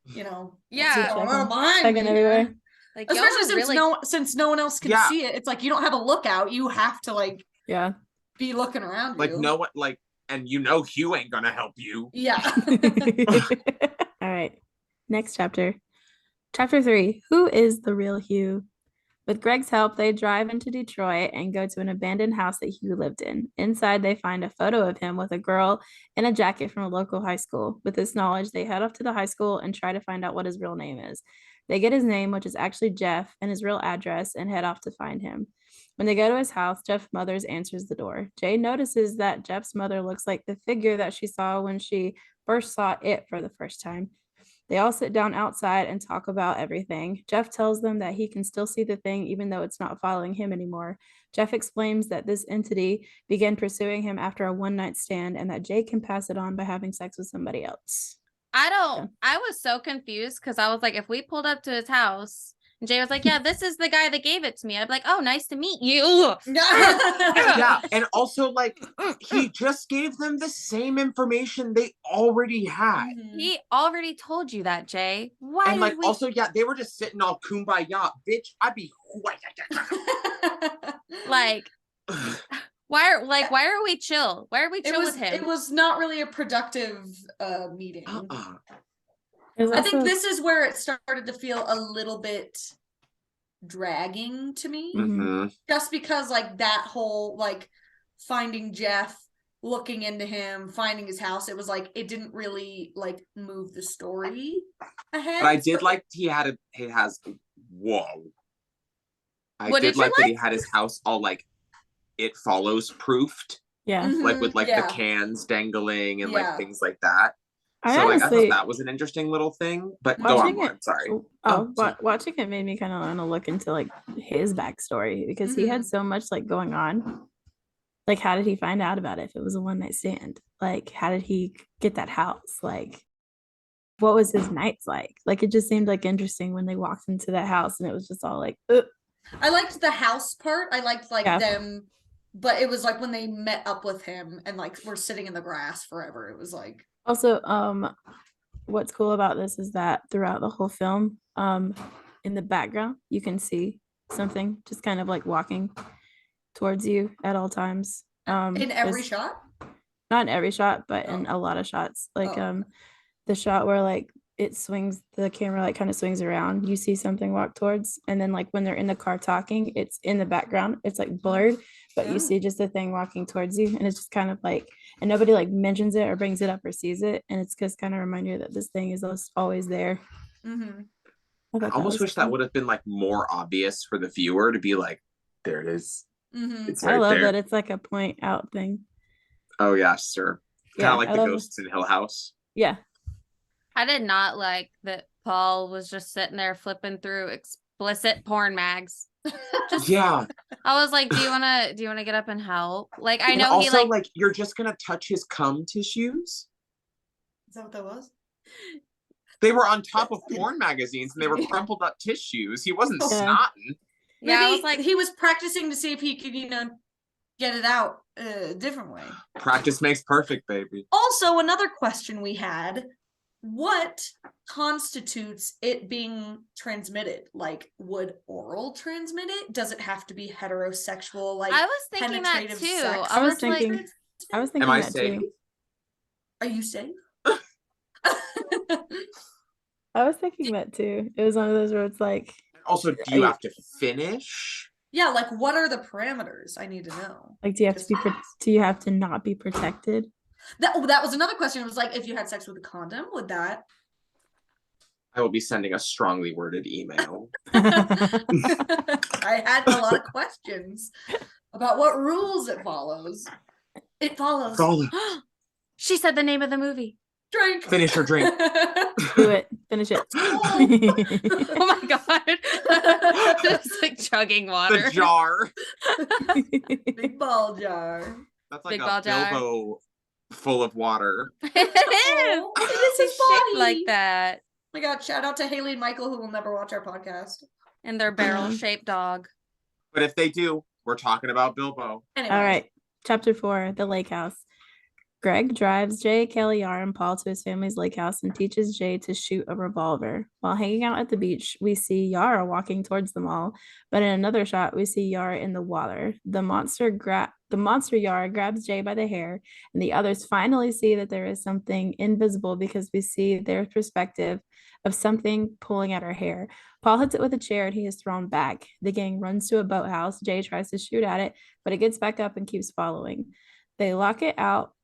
S2: you know,
S4: Yeah.
S2: what's going on behind
S1: checking
S2: me?
S1: everywhere?
S4: Like, y'all
S2: Especially
S4: are
S2: since
S4: really
S2: since no one else can
S3: Yeah.
S2: see it. It's like you don't have a lookout. You have to like
S1: Yeah.
S2: be looking around
S3: Like
S2: you.
S3: no one like, and you know Hugh ain't gonna help you.
S2: Yeah.
S1: All right. Next chapter. Chapter 3. Who is the real Hugh? With Greg's help, they drive into Detroit and go to an abandoned house that Hugh lived in. Inside, they find a photo of him with a girl in a jacket from a local high school. With this knowledge, they head off to the high school and try to find out what his real name is. They get his name, which is actually Jeff, and his real address, and head off to find him. When they go to his house, Jeff's mother answers the door. Jay notices that Jeff's mother looks like the figure that she saw when she first saw it for the first time. They all sit down outside and talk about everything. Jeff tells them that he can still see the thing even though it's not following him anymore. Jeff explains that this entity began pursuing him after a one-night stand and that Jay can pass it on by having sex with somebody else.
S4: I was so confused because I was like, if we pulled up to his house and Jay was like, yeah, this is the guy that gave it to me, I'd be like, oh, nice to meet you.
S3: Yeah, and also like he just gave them the same information they already had.
S2: Mhm.
S4: He already told you that, Jay. Why
S3: And
S4: did
S3: like
S4: we
S3: also, yeah, they were just sitting all kumbaya, bitch. I'd be
S4: like why are we chill? Why are we chill with him?
S2: It was not really a productive meeting.
S1: There's
S2: I think
S1: also-
S2: this is where it started to feel a little bit dragging to me.
S3: Mhm.
S2: Just because like that whole like finding Jeff, looking into him, finding his house, it was like it didn't really like move the story ahead.
S3: But I did like he has whoa. I
S4: What
S3: did
S4: did you
S3: like that he had his house all like it follows proofed.
S1: Yeah.
S3: like with like the
S2: Yeah.
S3: cans dangling and
S2: Yeah.
S3: like things like that.
S1: I
S3: So like I thought
S1: honestly
S3: that was an interesting little thing. But go
S1: watching
S3: on,
S1: it.
S3: sorry.
S1: Oh, watching it made me kind of want to look into like his backstory because he had so much like going on. Like, how did he find out about it if it was a one night stand? Like, how did he get that house? Like, what was his nights like? Like, it just seemed like interesting when they walked into that house and it was just all like, ugh.
S2: I liked the house part. I liked like
S1: Yeah.
S2: them, but it was like when they met up with him and like were sitting in the grass forever. It was like
S1: Also, what's cool about this is that throughout the whole film, in the background, you can see something just kind of like walking towards you at all times.
S2: in every
S1: there's-
S2: shot.
S1: not in every shot, but
S2: Oh.
S1: in a lot of shots. Like
S2: Oh.
S1: the shot where like it swings, the camera like kind of swings around, you see something walk towards, and then like when they're in the car talking, it's in the background, it's like blurred, but
S2: Oh.
S1: you see just a thing walking towards you, and it's just kind of like, and nobody like mentions it or brings it up or sees it, and it's just kind of remind you that this thing is always there.
S2: Mm-hmm.
S3: I almost wish that would have been like more obvious for the viewer to be like, there it is.
S2: Mm-hmm.
S3: It's right
S1: I love
S3: there.
S1: that it's like a point out thing.
S3: Oh yeah, sir.
S1: Yeah,
S3: Kind of like
S1: I
S3: the
S1: love it.
S3: ghosts in Hill House.
S1: Yeah.
S4: I did not like that Paul was just sitting there flipping through explicit porn mags. Just
S3: Yeah.
S4: I was like, do you wanna get up and help? Like I
S3: And
S4: know
S3: also,
S4: he like
S3: you're just gonna touch his cum tissues?
S2: Is that what that was?
S3: They were on top of porn magazines and they were crumpled up tissues. He wasn't
S1: Yeah.
S3: snotting.
S4: yeah,
S2: Maybe
S4: I was like
S2: he was practicing to see if he could, get it out a different way.
S3: Practice makes perfect, baby.
S2: Also, another question we had: what constitutes it being transmitted? Like, would oral transmit it? Does it have to be heterosexual? Like,
S4: I was thinking that
S2: penetrative
S4: too.
S2: sex
S1: I was
S4: like,
S1: thinking
S3: Am
S1: that
S3: I
S1: too.
S3: safe?
S2: Are you safe?
S1: I was thinking that too. It was one of those where it's like,
S3: Also, do
S1: Are
S3: you
S1: you-
S3: have to finish?
S2: Yeah, like what are the parameters? I need to know.
S1: do you have to be do you have to not be protected?
S2: That was another question. It was like, if you had sex with a condom, would that?
S3: I will be sending a strongly worded email.
S2: I had a lot of questions about what rules it follows. It follows.
S3: Follow.
S4: she said the name of the movie.
S2: Drink.
S3: Finish your drink.
S1: Do it. Finish it.
S4: Oh my god. Just like chugging water.
S3: The jar.
S2: Big ball jar.
S3: That's like
S4: Big
S3: a
S4: ball jar.
S3: Bilbo full of water.
S4: It is.
S2: Oh, it is his
S4: It's shaped
S2: body.
S4: like that.
S2: Oh my god, shout out to Haley and Michael who will never watch our podcast.
S4: And their barrel shaped dog.
S3: But if they do, we're talking about Bilbo.
S2: Anyway.
S1: All right. Chapter 4, the lake house. Greg drives Jay, Kelly, Yara, and Paul to his family's lake house and teaches Jay to shoot a revolver. While hanging out at the beach, we see Yara walking towards them all, but in another shot, we see Yara in the water. The monster Yara grabs Jay by the hair, and the others finally see that there is something invisible because we see their perspective of something pulling at her hair. Paul hits it with a chair and he is thrown back. The gang runs to a boathouse. Jay tries to shoot at it, but it gets back up and keeps following. They lock it out,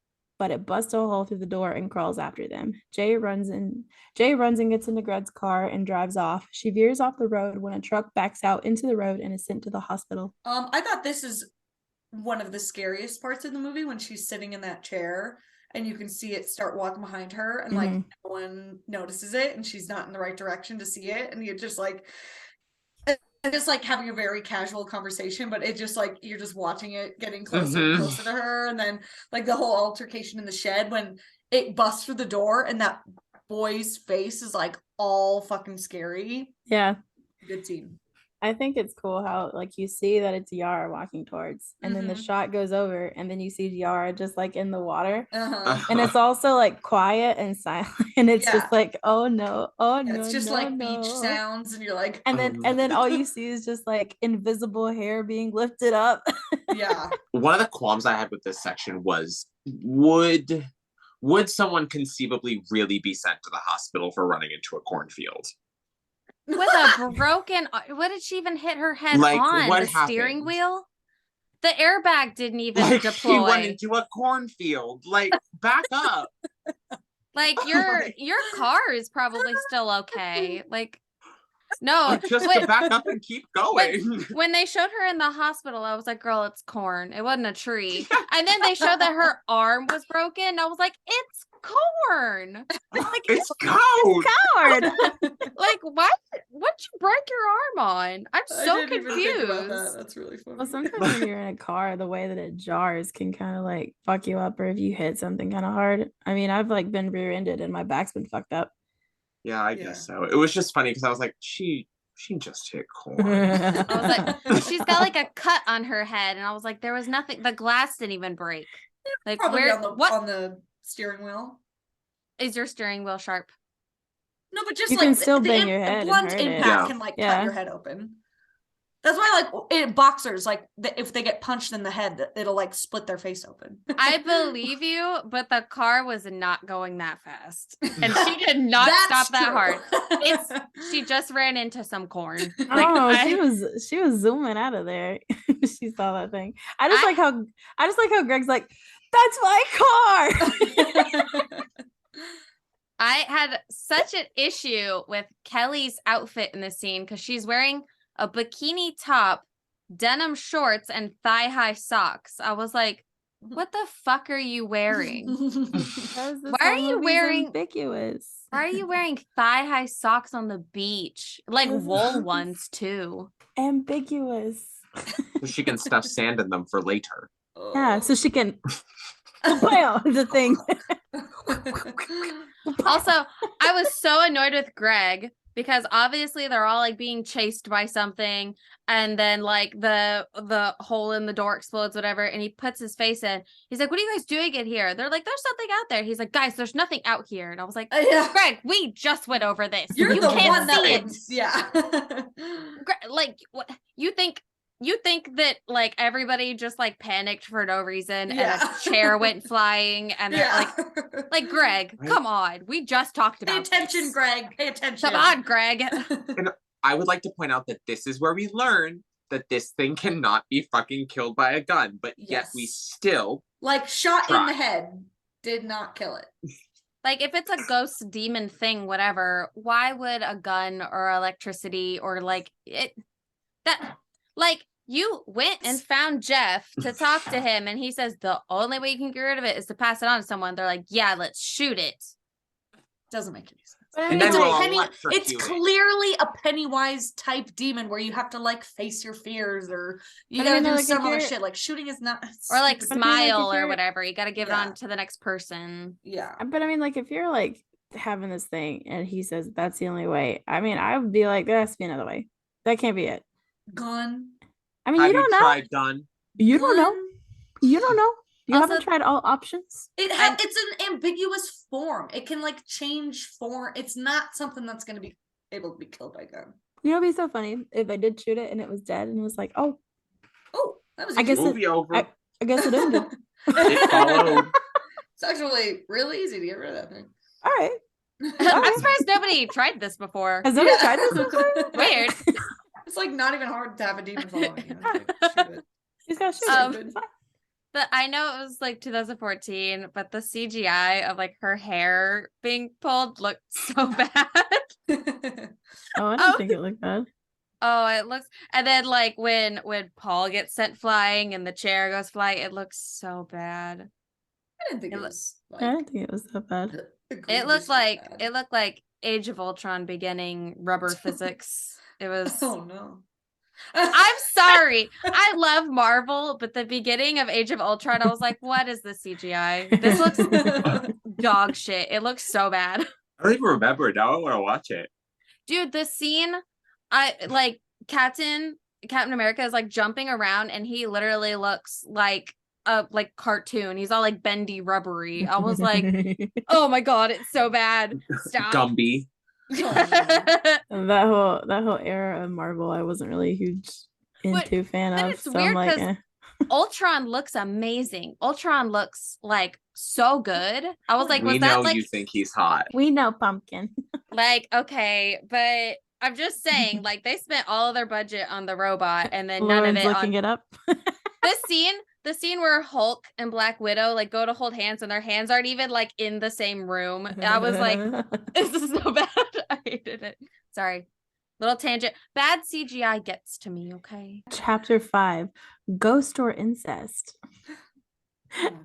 S1: but it busts a hole through the door and crawls after them. Jay runs and gets into Greg's car and drives off. She veers off the road when a truck backs out into the road and is sent to the hospital.
S2: I thought this is one of the scariest parts of the movie when she's sitting in that chair and you can see it start walking behind her and like no one notices it and she's not in the right direction to see it and you're just like having a very casual conversation, but it just like you're just watching it getting closer and closer to her, and then like the whole altercation in the shed when it busts through the door and that boy's face is like all fucking scary.
S1: Yeah.
S2: Good scene.
S1: I think it's cool how like you see that it's Yara walking towards, and then the shot goes over, and then you see Yara just like in the water, and it's also like quiet and silent, and it's just like, oh no,
S2: it's just like beach sounds, and you're like,
S1: and then all you see is just like invisible hair being lifted up.
S2: Yeah.
S3: One of the qualms I had with this section was, would someone conceivably really be sent to the hospital for running into a cornfield?
S4: With a broken, what did she even hit her head
S3: Like,
S4: on?
S3: what
S4: The steering
S3: happened?
S4: wheel? The airbag didn't even
S3: Like,
S4: deploy.
S3: she went into a cornfield. Like, back up.
S4: Like your car is probably still okay. Like No,
S3: Just
S4: when,
S3: to back up and keep going.
S4: when they showed her in the hospital, I was like, girl, it's corn. It wasn't a tree. And then they showed that her arm was broken. I was like, it's corn. Like,
S3: It's cold.
S1: Coward.
S4: like what? What'd you break your arm on? I'm
S2: I
S4: so
S2: didn't even think about that.
S4: confused.
S2: That's really funny.
S1: Well, sometimes when you're in a car, the way that it jars can kind of like fuck you up, or if you hit something kind of hard. I mean, I've like been rear-ended and my back's been fucked up.
S3: Yeah, I
S2: Yeah.
S3: guess so. It was just funny because I was like, she just hit corn.
S4: I was like, she's got like a cut on her head, and I was like, there was nothing. The glass didn't even break. Like,
S2: Probably
S4: where?
S2: on the
S4: What
S2: on the steering wheel.
S4: is your steering wheel sharp?
S2: No, but just
S1: You
S2: like
S1: can still
S2: the
S1: bang your head and
S2: blunt
S1: hurt it.
S2: impact
S3: Yeah.
S2: can like
S1: Yeah.
S2: cut your head open. That's why, like, in boxers, like, if they get punched in the head, it'll like split their face open.
S4: I believe you, but the car was not going that fast, and she did not
S2: That's
S4: stop that
S2: true.
S4: hard. It's she just ran into some corn. Like,
S1: Oh, she was zooming out of there. She saw that thing. I just like how Greg's like, that's my car.
S4: I had such an issue with Kelly's outfit in the scene because she's wearing a bikini top, denim shorts, and thigh-high socks. I was like, what the fuck are you wearing?
S1: Because this
S4: Why are
S1: whole
S4: you
S1: movie's
S4: wearing-
S1: ambiguous?
S4: Why are you wearing thigh-high socks on the beach? Like
S1: This
S4: wool
S1: is-
S4: ones too.
S1: ambiguous?
S3: So she can stuff sand in them for later.
S1: Yeah, so she can well the thing.
S4: Also, I was so annoyed with Greg because obviously they're all like being chased by something, and then like the hole in the door explodes, whatever, and he puts his face in. He's like, what are you guys doing in here? They're like, there's something out there. He's like, guys, there's nothing out here. And I was like,
S2: Yeah.
S4: Greg, we just went over this.
S2: You're
S4: You
S2: the
S4: can't
S2: one that
S4: see it.
S2: was, yeah.
S4: Like, what you think that like everybody just like panicked for no reason
S2: Yeah.
S4: and a chair went flying and they're
S2: Yeah.
S4: like Greg,
S3: Right.
S4: come on, we just talked
S2: Pay
S4: about
S2: attention,
S4: this.
S2: Greg. Pay attention.
S4: Come on, Greg.
S3: I would like to point out that this is where we learn that this thing cannot be fucking killed by a gun, but yet we
S2: Yes.
S3: still
S2: Like, shot in
S3: Try.
S2: the head did not kill it.
S4: Like, if it's a ghost demon thing, whatever, why would a gun or electricity or like it that like you went and found Jeff to talk to him and he says the only way you can get rid of it is to pass it on to someone. They're like, yeah, let's shoot it.
S2: Doesn't make any sense.
S1: But I
S3: And
S1: mean,
S3: then
S2: It's,
S3: we'll
S2: a penny,
S3: electrocute
S2: it's
S3: it.
S2: clearly a Pennywise type demon where you have to like face your fears, or you
S1: But I
S2: gotta
S1: mean,
S2: do
S1: like, if
S2: some other
S1: you're-
S2: shit. Like shooting is not
S4: Or like
S2: stupid.
S1: But I mean, like, if
S4: smile or
S1: you're-
S4: whatever. You got to give it
S2: Yeah.
S4: on to the next person.
S2: Yeah.
S1: but I mean, like if you're like having this thing and he says that's the only way, I mean, I would be like, there has to be another way. That can't be it.
S2: Gun.
S1: I mean,
S3: have
S1: you don't know.
S3: tried gun.
S1: You don't know.
S2: Gun.
S1: You don't know. You
S4: Also-
S1: haven't tried all options.
S2: It's an ambiguous form. It can like change form. It's not something that's gonna be able to be killed by a gun.
S1: You know, it'd be so funny if I did shoot it and it was dead and it was like, oh,
S2: Oh, that was
S1: I guess
S2: easy.
S3: Movie over.
S1: I guess it ended.
S3: It followed.
S2: It's actually really easy to get rid of that thing.
S1: All right.
S4: I'm surprised nobody tried this before.
S1: Has nobody
S2: Yeah.
S1: tried this before?
S4: Weird.
S2: It's like not even hard to have a demon following you. Like, shoot it.
S1: She's got shoot
S4: Um,
S1: it.
S4: But I know it was like 2014, but the CGI of like her hair being pulled looked so bad.
S1: Oh, I don't
S4: Oh.
S1: think it looked bad.
S4: Oh, it looks, and then like when Paul gets sent flying and the chair goes flying, it looks so bad.
S2: I didn't think
S4: It
S2: it
S4: loo-
S2: was
S1: I
S2: like
S1: don't think it was that bad.
S4: It looked like Age of Ultron beginning rubber physics. It was.
S2: Oh no.
S4: I'm sorry. I love Marvel, but the beginning of Age of Ultron, I was like, what is the CGI? This looks dog shit. It looks so bad.
S3: I don't even remember. Now I want to watch it.
S4: Dude, the scene, I like Captain America is like jumping around and he literally looks like a like cartoon. He's all like bendy rubbery. I was like, oh my god, it's so bad. Stop.
S3: Gumby.
S1: that whole era of Marvel, I wasn't really a huge into fan
S4: but
S1: of.
S4: it's
S1: So
S4: weird
S1: I'm like,
S4: 'cause Ultron looks amazing. Ultron looks like so good. I was like,
S3: We
S4: was
S3: know
S4: that like
S3: you think he's hot.
S1: we know pumpkin.
S4: like okay, but I'm just saying, like they spent all of their budget on the robot and then none of
S1: Lauren's
S4: it on
S1: looking it up.
S4: the scene where Hulk and Black Widow like go to hold hands and their hands aren't even like in the same room. I was like, this is so bad. I hated it. Sorry. Little tangent. Bad CGI gets to me, okay?
S1: Chapter 5, Ghost or Incest.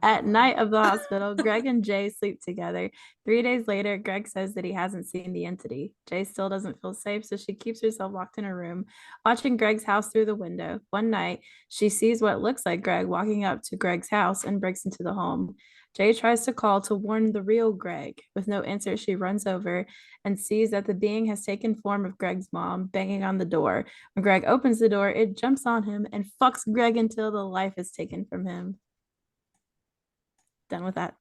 S1: At night of the hospital, Greg and Jay sleep together. 3 days later, Greg says that he hasn't seen the entity. Jay still doesn't feel safe, so she keeps herself locked in her room, watching Greg's house through the window. One night, she sees what looks like Greg walking up to Greg's house and breaks into the home. Jay tries to call to warn the real Greg. With no answer, she runs over and sees that the being has taken form of Greg's mom, banging on the door. When Greg opens the door, it jumps on him and fucks Greg until the life is taken from him. Done with that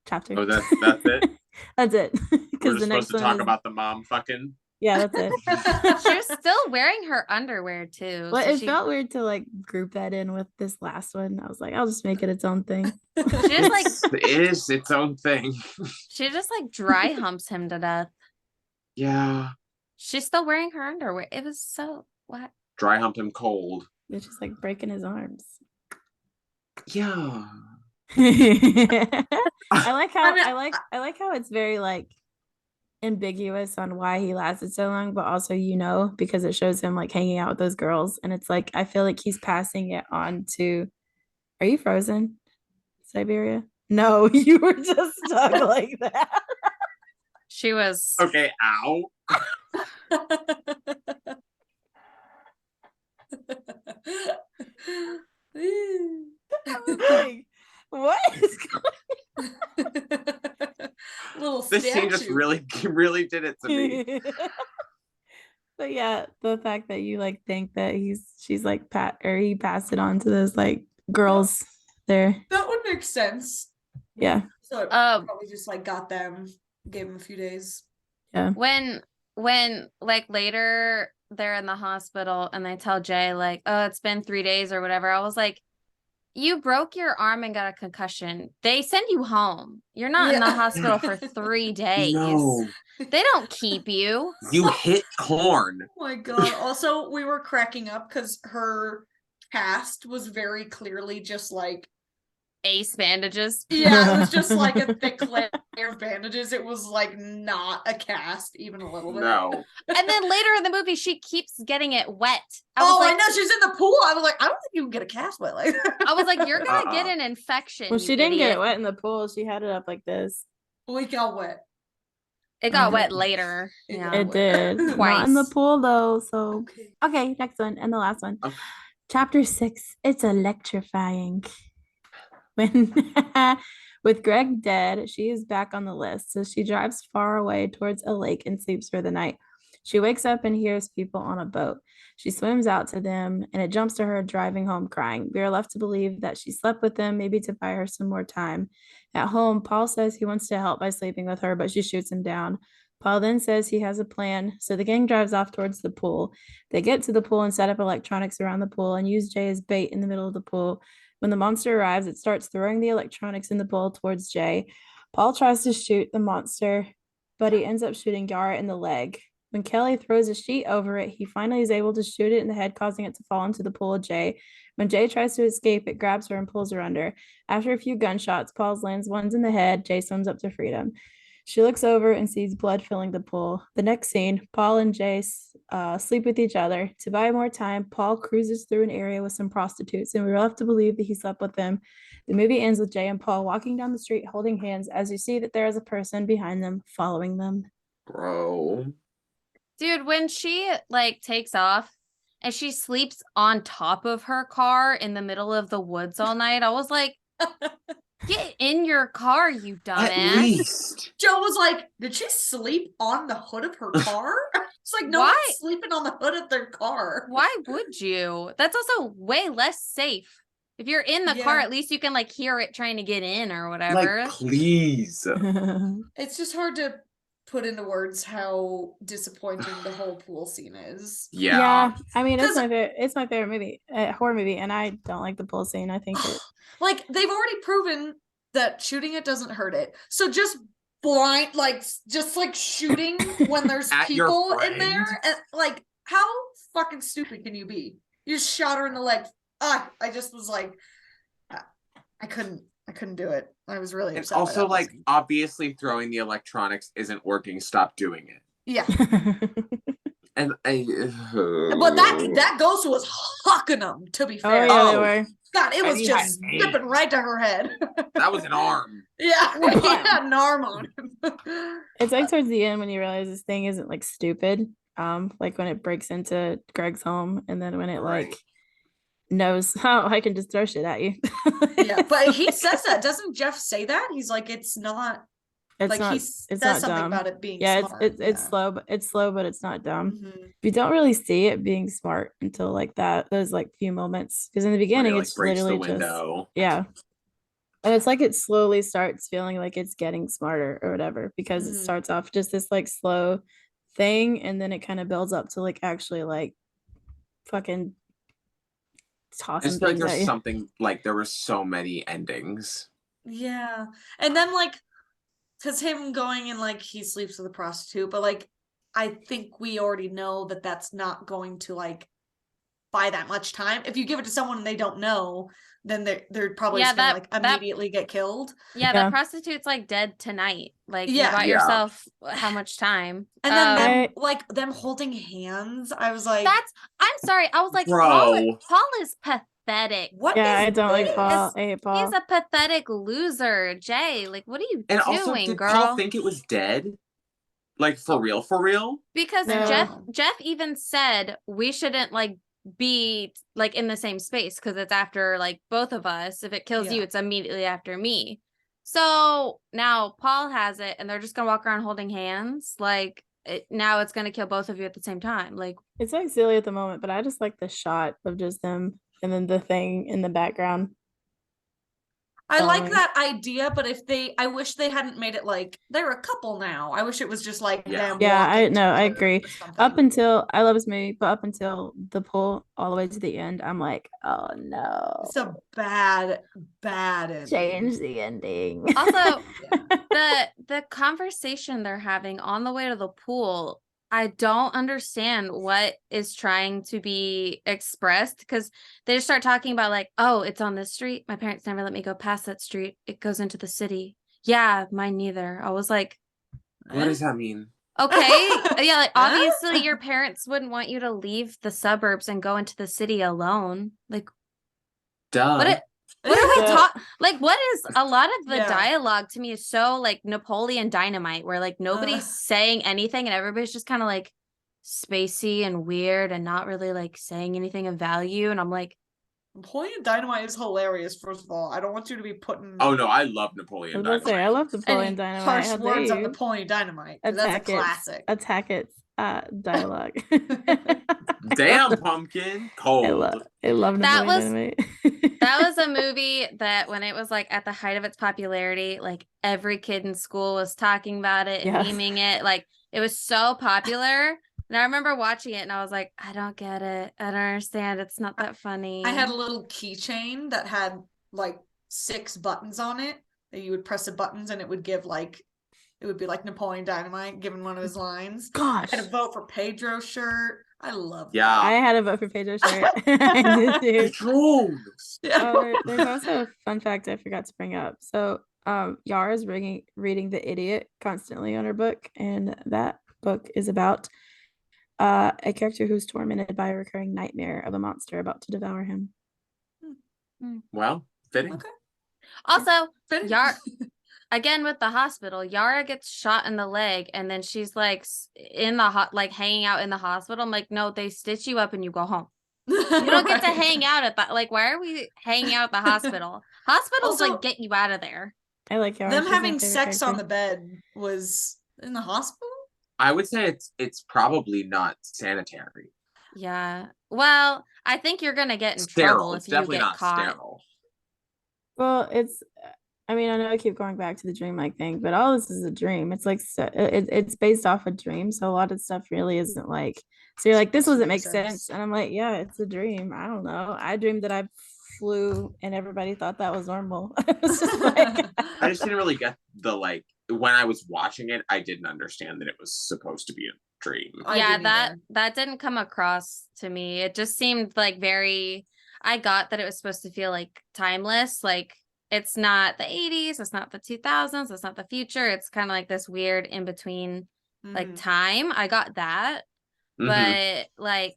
S1: chapter.
S3: Oh, that's it.
S1: That's it.
S3: We're
S1: Because
S3: just
S1: the next
S3: supposed to
S1: one
S3: talk
S1: is,
S3: about the mom fucking.
S1: yeah, that's it.
S4: She was still wearing her underwear too.
S1: Well,
S4: so
S1: it
S4: she,
S1: felt weird to like group that in with this last one. I was like, I'll just make it its own thing.
S4: she just like
S3: It is its own thing.
S4: she just like dry humps him to death.
S3: Yeah.
S4: She's still wearing her underwear. It was so what?
S3: Dry hump him cold.
S1: It's just like breaking his arms.
S3: Yeah.
S1: I like how
S2: I mean,
S1: I like how it's very like ambiguous on why he lasted so long, but also because it shows him like hanging out with those girls, and it's like I feel like he's passing it on to. Are you frozen, Siberia? No, you were just stuck like that.
S4: She was
S3: Okay, ow.
S1: I was like, what is going
S2: Little
S3: This scene just
S2: statue.
S3: really did it to me.
S1: But yeah, the fact that you like think that she's like he passed it on to those like girls there.
S2: That would make sense.
S1: Yeah.
S2: So it probably just like got them, gave them a few days.
S1: Yeah.
S4: when like later they're in the hospital and they tell Jay like, oh, it's been 3 days or whatever. I was like, you broke your arm and got a concussion. They send you home. You're not in the hospital for 3 days.
S3: No.
S4: They don't keep you.
S3: You hit corn.
S2: Oh my god. Also, we were cracking up because her cast was very clearly just like
S4: Ace bandages.
S2: yeah, it was just like a thick layer of bandages. It was like not a cast, even a little bit.
S3: No.
S4: And then later in the movie, she keeps getting it wet. I
S2: know she's in the pool. I was like, I don't think you can get a cast wet like that.
S4: I was like, you're gonna get an infection.
S1: Well,
S4: you
S1: she didn't get
S4: idiot.
S1: it wet in the pool. She had it up like this.
S2: Well, it got wet.
S4: It got
S1: Okay.
S4: wet later.
S2: It
S4: Yeah.
S2: got
S1: It did. Not
S4: Twice.
S1: in the pool though. So
S2: Okay.
S1: okay, next one and the last one.
S3: Okay.
S1: Chapter 6. It's electrifying. When with Greg dead, she is back on the list. So she drives far away towards a lake and sleeps for the night. She wakes up and hears people on a boat. She swims out to them and it jumps to her driving home crying. We are left to believe that she slept with them, maybe to buy her some more time. At home, Paul says he wants to help by sleeping with her, but she shoots him down. Paul then says he has a plan, so the gang drives off towards the pool. They get to the pool and set up electronics around the pool and use Jay as bait in the middle of the pool. When the monster arrives, it starts throwing the electronics in the pool towards Jay. Paul tries to shoot the monster, but he ends up shooting Yara in the leg. When Kelly throws a sheet over it, he finally is able to shoot it in the head, causing it to fall into the pool of Jay. When Jay tries to escape, it grabs her and pulls her under. After a few gunshots, Paul lands ones in the head. Jay swims up to freedom. She looks over and sees blood filling the pool. The next scene, Paul and Jay sleep with each other. To buy more time, Paul cruises through an area with some prostitutes, and we are left to believe that he slept with them. The movie ends with Jay and Paul walking down the street holding hands as you see that there is a person behind them following them.
S3: Bro.
S4: Dude, when she like takes off and she sleeps on top of her car in the middle of the woods all night, I was like, get in your car, you dumbass.
S3: At least.
S2: Joe was like, did she sleep on the hood of her car? It's like, no
S4: Why?
S2: one's sleeping on the hood of their car.
S4: Why would you? That's also way less safe. If you're in the car,
S2: Yeah.
S4: at least you can like hear it trying to get in or whatever.
S3: Like, please.
S2: It's just hard to put into words how disappointing the whole pool scene is.
S3: Yeah.
S1: I mean, it's
S2: 'Cause-
S1: my favorite. It's my favorite movie, horror movie, and I don't like the pool scene. I think it.
S2: Like, they've already proven that shooting it doesn't hurt it. So just blind, like, just like shooting when there's
S3: At your
S2: people in
S3: friend.
S2: there. And, like, how fucking stupid can you be? You just shot her in the leg. I just was like, I couldn't do it. I was really
S3: It's
S2: upset. by
S3: also
S2: that
S3: like
S2: scene.
S3: obviously throwing the electronics isn't working. Stop doing it.
S2: Yeah.
S3: And
S2: But that ghost was hucking them, to be
S1: Oh
S2: fair.
S1: yeah, they
S3: Oh.
S1: were.
S2: God, it was
S3: And he
S2: just
S3: had
S2: zipping
S3: eight.
S2: right to her head.
S3: That was an arm.
S2: Yeah, he had an arm on him.
S1: It's like towards the end when you realize this thing isn't like stupid. Like when it breaks into Greg's home, and then when it
S3: Right.
S1: like knows how I can just throw shit at you.
S2: Yeah, but he says that. Doesn't Jeff say that? He's like, it's not.
S1: It's
S2: Like,
S1: not.
S2: he
S1: It's
S2: says
S1: not
S2: something
S1: dumb.
S2: about it being
S1: Yeah,
S2: smart.
S1: it's slow, but it's slow, but it's not dumb.
S2: Mhm.
S1: You don't really see it being smart until like that those like few moments, because in the
S3: When
S1: beginning
S3: it, like,
S1: it's
S3: breaks the
S1: literally just
S3: window.
S1: yeah, and it's like it slowly starts feeling like it's getting smarter or whatever, because it
S2: Mhm.
S1: starts off just this like slow thing, and then it kind of builds up to like actually like fucking
S3: I
S1: tossing
S3: just feel like
S1: things at
S3: there's
S1: you.
S3: something, like, there were so many endings.
S2: Yeah. And then, like, because him going and, like, he sleeps with a prostitute, but, like, I think we already know that that's not going to, like, buy that much time. If you give it to someone and they don't know, then they're probably
S4: Yeah,
S2: just gonna,
S4: that-
S2: like, immediately get killed.
S4: Yeah,
S1: Yeah.
S4: the prostitute's like dead tonight. Like you
S2: Yeah.
S4: bought
S3: Yeah.
S4: yourself how much time?
S2: And then
S1: I-
S2: them holding hands, I was like,
S4: I'm sorry. I was like,
S3: Bro.
S4: Paul is pathetic.
S2: what
S1: yeah,
S2: is
S1: I don't like
S2: this?
S1: Paul. I hate Paul.
S4: He's a pathetic loser, Jay. Like, what are you
S3: And
S4: doing,
S3: also, did
S4: girl?
S3: Paul think it was dead? Like, for real, for real?
S4: Because
S1: No.
S4: Jeff even said we shouldn't like be like in the same space because it's after like both of us. If it kills you,
S2: Yeah.
S4: it's immediately after me. So now Paul has it, and they're just gonna walk around holding hands. Like now it's gonna kill both of you at the same time. Like
S1: It's like silly at the moment, but I just like the shot of just them and then the thing in the background.
S2: I like
S1: Following.
S2: that idea, but I wish they hadn't made it like they're a couple now. I wish it was just like
S3: Yeah.
S2: them.
S1: Yeah, I
S2: walking
S1: know, I
S2: together
S1: agree.
S2: or something.
S1: Up until I love this movie, but up until the pull all the way to the end, I'm like, oh no.
S2: It's a bad ending.
S1: Change the ending.
S4: also the conversation they're having on the way to the pool, I don't understand what is trying to be expressed, because they just start talking about like, oh, it's on this street. My parents never let me go past that street. It goes into the city. Yeah, mine neither. I was like,
S3: What does that mean?
S4: okay. Yeah, like obviously your parents wouldn't want you to leave the suburbs and go into the city alone. Like
S3: Duh.
S4: what are we
S1: Yeah.
S4: talking? Like, what is a lot of the
S2: Yeah.
S4: dialogue to me is so like Napoleon Dynamite, where like nobody's saying anything and everybody's just kind of like spacey and weird and not really like saying anything of value. And I'm like,
S2: Napoleon Dynamite is hilarious. First of all, I don't want you to be putting
S3: Oh no, I love
S1: I
S3: Napoleon
S1: was about to say, I
S3: Dynamite.
S1: love Napoleon
S2: any
S1: Dynamite.
S2: harsh
S1: How dare
S2: words on
S1: you
S2: Napoleon Dynamite. 'Cause that's a classic.
S1: Attack it. Dialogue.
S3: Damn, pumpkin. Cold.
S1: I love
S4: That
S1: Napoleon
S4: was-
S1: Dynamite.
S4: that was a movie that when it was like at the height of its popularity, like every kid in school was talking about it and
S1: Yes.
S4: memeing it. Like it was so popular. And I remember watching it and I was like, I don't get it. I don't understand. It's not that funny.
S2: I had a little keychain that had like 6 buttons on it that you would press the buttons and it would give like it would be like Napoleon Dynamite giving one of his lines.
S1: Gosh.
S2: I had a vote for Pedro shirt. I love
S3: Yeah.
S1: I had a vote for Pedro shirt. I did too.
S3: Drones.
S2: Yeah.
S1: There's also a fun fact I forgot to bring up. So, Yara's reading The Idiot constantly on her book, and that book is about a character who's tormented by a recurring nightmare of a monster about to devour him.
S3: Well, fitting.
S2: Okay.
S4: Also,
S2: Finish.
S4: Yara, again with the hospital, Yara gets shot in the leg and then she's like in the like hanging out in the hospital. I'm like, no, they stitch you up and you go home. You don't get to hang out at that. Like, why are we hanging out at the hospital? Hospitals
S2: Also-
S4: like get you out of there.
S1: I like Yara.
S2: Them
S1: She's my
S2: having
S1: favorite
S2: sex on the
S1: character.
S2: bed was in the hospital.
S3: I would say it's probably not sanitary.
S4: Yeah. Well, I think you're gonna get in
S3: Sterile.
S4: trouble
S3: It's
S4: if you
S3: definitely
S4: get
S3: not
S4: caught.
S3: sterile.
S1: Well, I mean, I know I keep going back to the dreamlike thing, but all this is a dream. It's like it's based off a dream, so a lot of stuff really isn't like. So you're like, this doesn't make sense, and I'm like, yeah, it's a dream. I don't know. I dreamed that I flew, and everybody thought that was normal. It was just like,
S3: I just didn't really get the like when I was watching it, I didn't understand that it was supposed to be a dream.
S2: I
S4: Yeah,
S2: didn't either.
S4: that didn't come across to me. It just seemed like very. I got that it was supposed to feel like timeless, like. It's not the 80s, it's not the 2000s, it's not the future. It's kind of like this weird in between like
S2: Mhm.
S4: time. I got that.
S3: Mhm.
S4: But like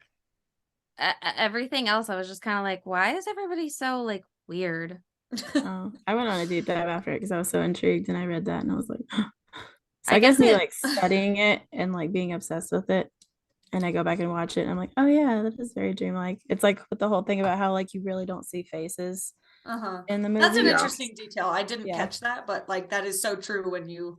S4: everything else, I was just kind of like, why is everybody so like weird?
S1: Oh, I went on a deep dive after it because I was so intrigued and I read that and I was like, so
S4: I
S1: I guess
S4: guess
S1: me
S4: it
S1: like studying it and like being obsessed with it. And I go back and watch it and I'm like, oh yeah, that is very dreamlike. It's like with the whole thing about how like you really don't see faces
S2: Uh-huh.
S1: in the
S2: That's an
S1: movie.
S3: Yeah.
S2: interesting detail. I didn't
S1: Yeah.
S2: catch that, but like that is so true when you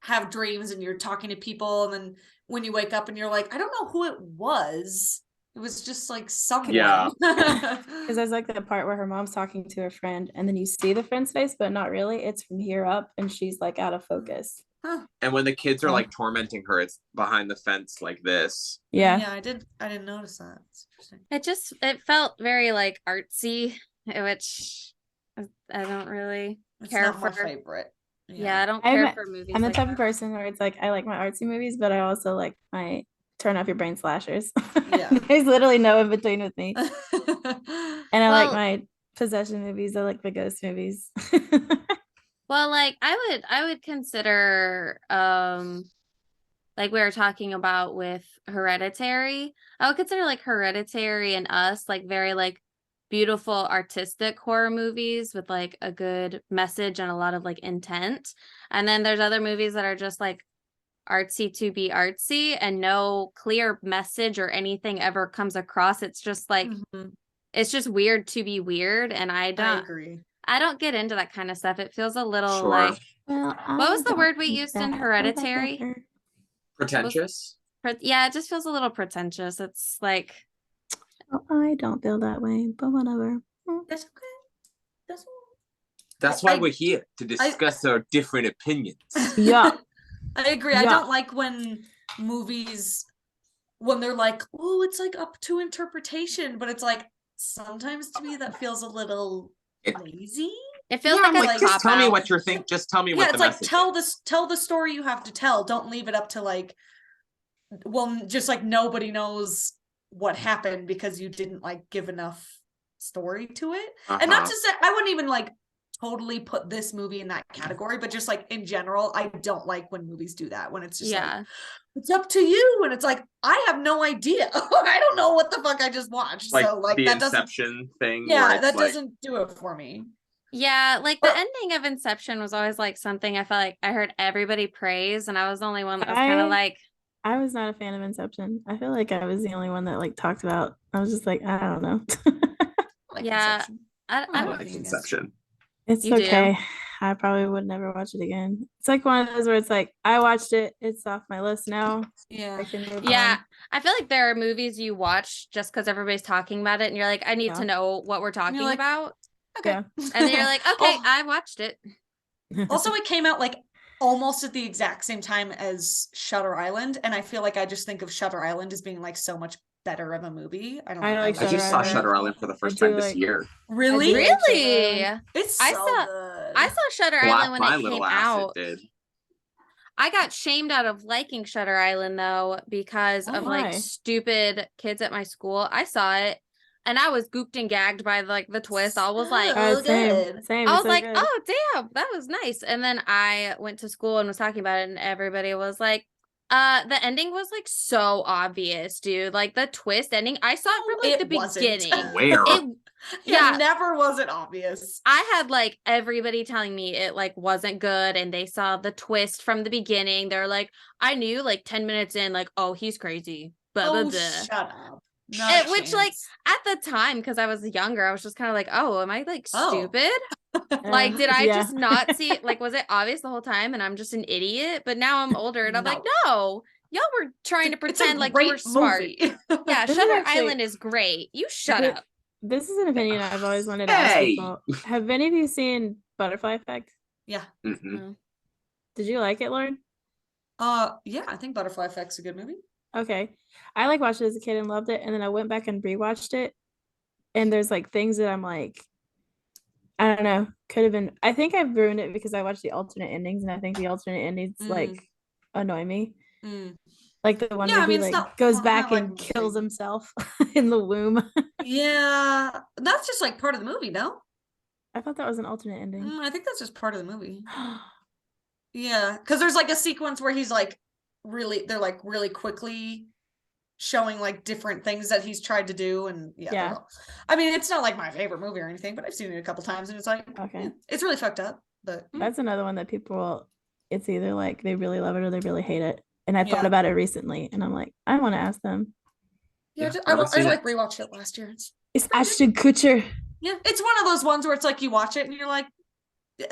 S2: have dreams and you're talking to people and then when you wake up and you're like, I don't know who it was. It was just like someone.
S3: Yeah.
S1: Because there's like the part where her mom's talking to her friend and then you see the friend's face, but not really. It's from here up and she's like out of focus.
S2: Huh.
S3: And when the kids are
S1: Yeah.
S3: like tormenting her, it's behind the fence like this.
S1: Yeah.
S2: Yeah, I didn't notice that. It's interesting.
S4: it felt very like artsy, which I don't really
S2: It's
S4: care
S2: not my
S4: for.
S2: Yeah.
S4: Yeah, I don't
S1: I'm,
S4: care for movies
S1: I'm the
S4: like
S1: type of
S4: that.
S1: person where it's like I like my artsy movies, but I also like my turn off your brain slashers.
S2: Yeah.
S1: There's literally no in between with me. And I like
S4: Well,
S1: my possession movies. I like the ghost movies.
S4: well, like I would consider like we were talking about with Hereditary. I would consider like Hereditary and Us like very like beautiful artistic horror movies with like a good message and a lot of like intent. And then there's other movies that are just like artsy to be artsy and no clear message or anything ever comes across. It's just like
S2: Mhm.
S4: it's just weird to be weird and
S2: I agree.
S4: I don't get into that kind of stuff. It feels a little
S3: Sure.
S4: like
S1: Well,
S4: what was
S1: I
S4: the
S1: don't
S4: word we
S1: think
S4: used
S1: that,
S4: in
S1: but
S4: Hereditary?
S1: whatever.
S3: Pretentious.
S4: Yeah, it just feels a little pretentious. It's like
S1: Well, I don't feel that way, but whatever.
S2: That's okay. That's
S3: That's
S2: I-
S3: why we're here to discuss our different opinions.
S1: Yeah.
S2: I agree. I
S1: Yeah.
S2: don't like when movies when they're like, oh, it's like up to interpretation, but it's like sometimes to me that feels a little lazy.
S4: it feels
S3: Yeah,
S4: like
S3: I'm
S4: a
S3: like, just
S4: cop
S3: tell me
S4: out.
S3: what you're thinking. Just tell me
S2: Yeah,
S3: what the
S2: it's like
S3: message is.
S2: tell the story you have to tell. Don't leave it up to like, well, just like nobody knows what happened because you didn't like give enough story to it. And not
S3: Uh-huh.
S2: to say I wouldn't even like totally put this movie in that category, but just like in general, I don't like when movies do that, when it's just like, it's up to you, and it's like I have no idea. I don't know what the fuck I just watched.
S3: Like
S2: so like
S3: the
S2: that doesn't
S3: Inception thing.
S2: yeah,
S3: where it's
S2: that
S3: like,
S2: doesn't do it for me.
S4: Yeah, like the ending of Inception was always like something I felt like I heard everybody praise, and I was the only one that was kind of like,
S1: I was not a fan of Inception. I feel like I was the only one that like talked about. I was just like, I don't know.
S2: Like
S4: yeah,
S2: Inception.
S4: I
S3: I
S4: don't
S3: like
S2: think
S3: Inception.
S1: It's
S4: You do?
S1: okay. I probably would never watch it again. It's like one of those where it's like I watched it. It's off my list now.
S2: Yeah.
S1: I can move
S4: Yeah,
S1: on.
S4: I feel like there are movies you watch just because everybody's talking about it, and you're like, I need
S1: Yeah.
S4: to know what we're talking
S2: like,
S4: about.
S2: Okay.
S1: Yeah.
S4: And then you're like, okay,
S2: Oh,
S4: I watched it.
S2: also, it came out like almost at the exact same time as Shutter Island, and I feel like I just think of Shutter Island as being like so much better of a movie. I don't know.
S1: I like
S3: I just
S1: Shutter
S3: saw
S1: Island.
S3: Shutter Island for the first
S1: do
S3: time this
S1: like-
S3: year.
S2: Really?
S1: I do like Shutter
S4: Really?
S1: Island.
S2: It's so
S4: I saw-
S2: good.
S4: I saw Shutter
S3: Slap
S4: Island when
S3: my
S4: it
S3: little
S4: came
S3: ass
S4: out.
S3: it did.
S4: I got shamed out of liking Shutter Island though because of like
S1: Why?
S4: stupid kids at my school. I saw it and I was gooped and gagged by like the twist. I was like,
S2: Oh,
S1: same.
S2: good.
S1: Same.
S4: I
S1: It's
S4: was
S1: so
S4: like,
S1: good.
S4: oh damn, that was nice. And then I went to school and was talking about it, and everybody was like, the ending was like so obvious, dude. Like the twist ending. I saw it from like
S2: It
S4: the
S2: wasn't.
S4: beginning.
S3: Where?
S4: It
S2: Yeah,
S4: yeah.
S2: never was it obvious.
S4: I had like everybody telling me it like wasn't good, and they saw the twist from the beginning. They're like, I knew like 10 minutes in, like, oh, he's crazy. Blah, blah,
S2: Oh,
S4: blah.
S2: shut up. Not a
S4: Which, like,
S2: chance.
S4: at the time, because I was younger, I was just kind of like, oh, am I like
S2: Oh.
S4: stupid? Like, did I
S1: Yeah.
S4: just not see it? Like, was it obvious the whole time and I'm just an idiot? But now I'm older and I'm like, no, y'all were trying to
S2: It's a
S4: pretend like you were
S2: great
S4: smart.
S2: movie.
S4: Yeah,
S1: This is
S4: Shutter
S1: actually-
S4: Island is great. You shut
S1: Thi-
S4: up.
S1: This is an opinion I've always wanted to ask
S3: Hey!
S1: people. Have any of you seen Butterfly Effect?
S2: Yeah.
S3: Mhm.
S1: Did you like it, Lauren?
S2: Yeah, I think Butterfly Effect's a good movie.
S1: Okay. I like watched it as a kid and loved it. And then I went back and rewatched it. And there's like things that I'm like, I don't know, could have been. I think I've ruined it because I watched the alternate endings. And I think the alternate endings like annoy me. Like the one
S2: Yeah,
S1: where
S2: I mean,
S1: he
S2: it's
S1: like
S2: not-
S1: goes
S2: not
S1: back
S2: like
S1: and
S2: my
S1: kills
S2: thing.
S1: himself in the womb.
S2: Yeah, that's just like part of the movie, no?
S1: I thought that was an alternate ending.
S2: I think that's just part of the movie. Yeah, because there's like a sequence where he's like they're like really quickly showing like different things that he's tried to do, and
S1: Yeah.
S2: I mean, it's not like my favorite movie or anything, but I've seen it a couple times, and it's like,
S1: Okay.
S2: it's really fucked up. But
S1: That's another one that people, it's either like they really love it or they really hate it. And I thought
S2: Yeah.
S1: about it recently, and I'm like, I want to ask them.
S2: yeah,
S3: Yeah,
S2: I
S3: haven't seen
S2: like
S3: it.
S2: rewatched it last year.
S1: It's Ashton Kutcher.
S2: Yeah, it's one of those ones where it's like you watch it and you're like,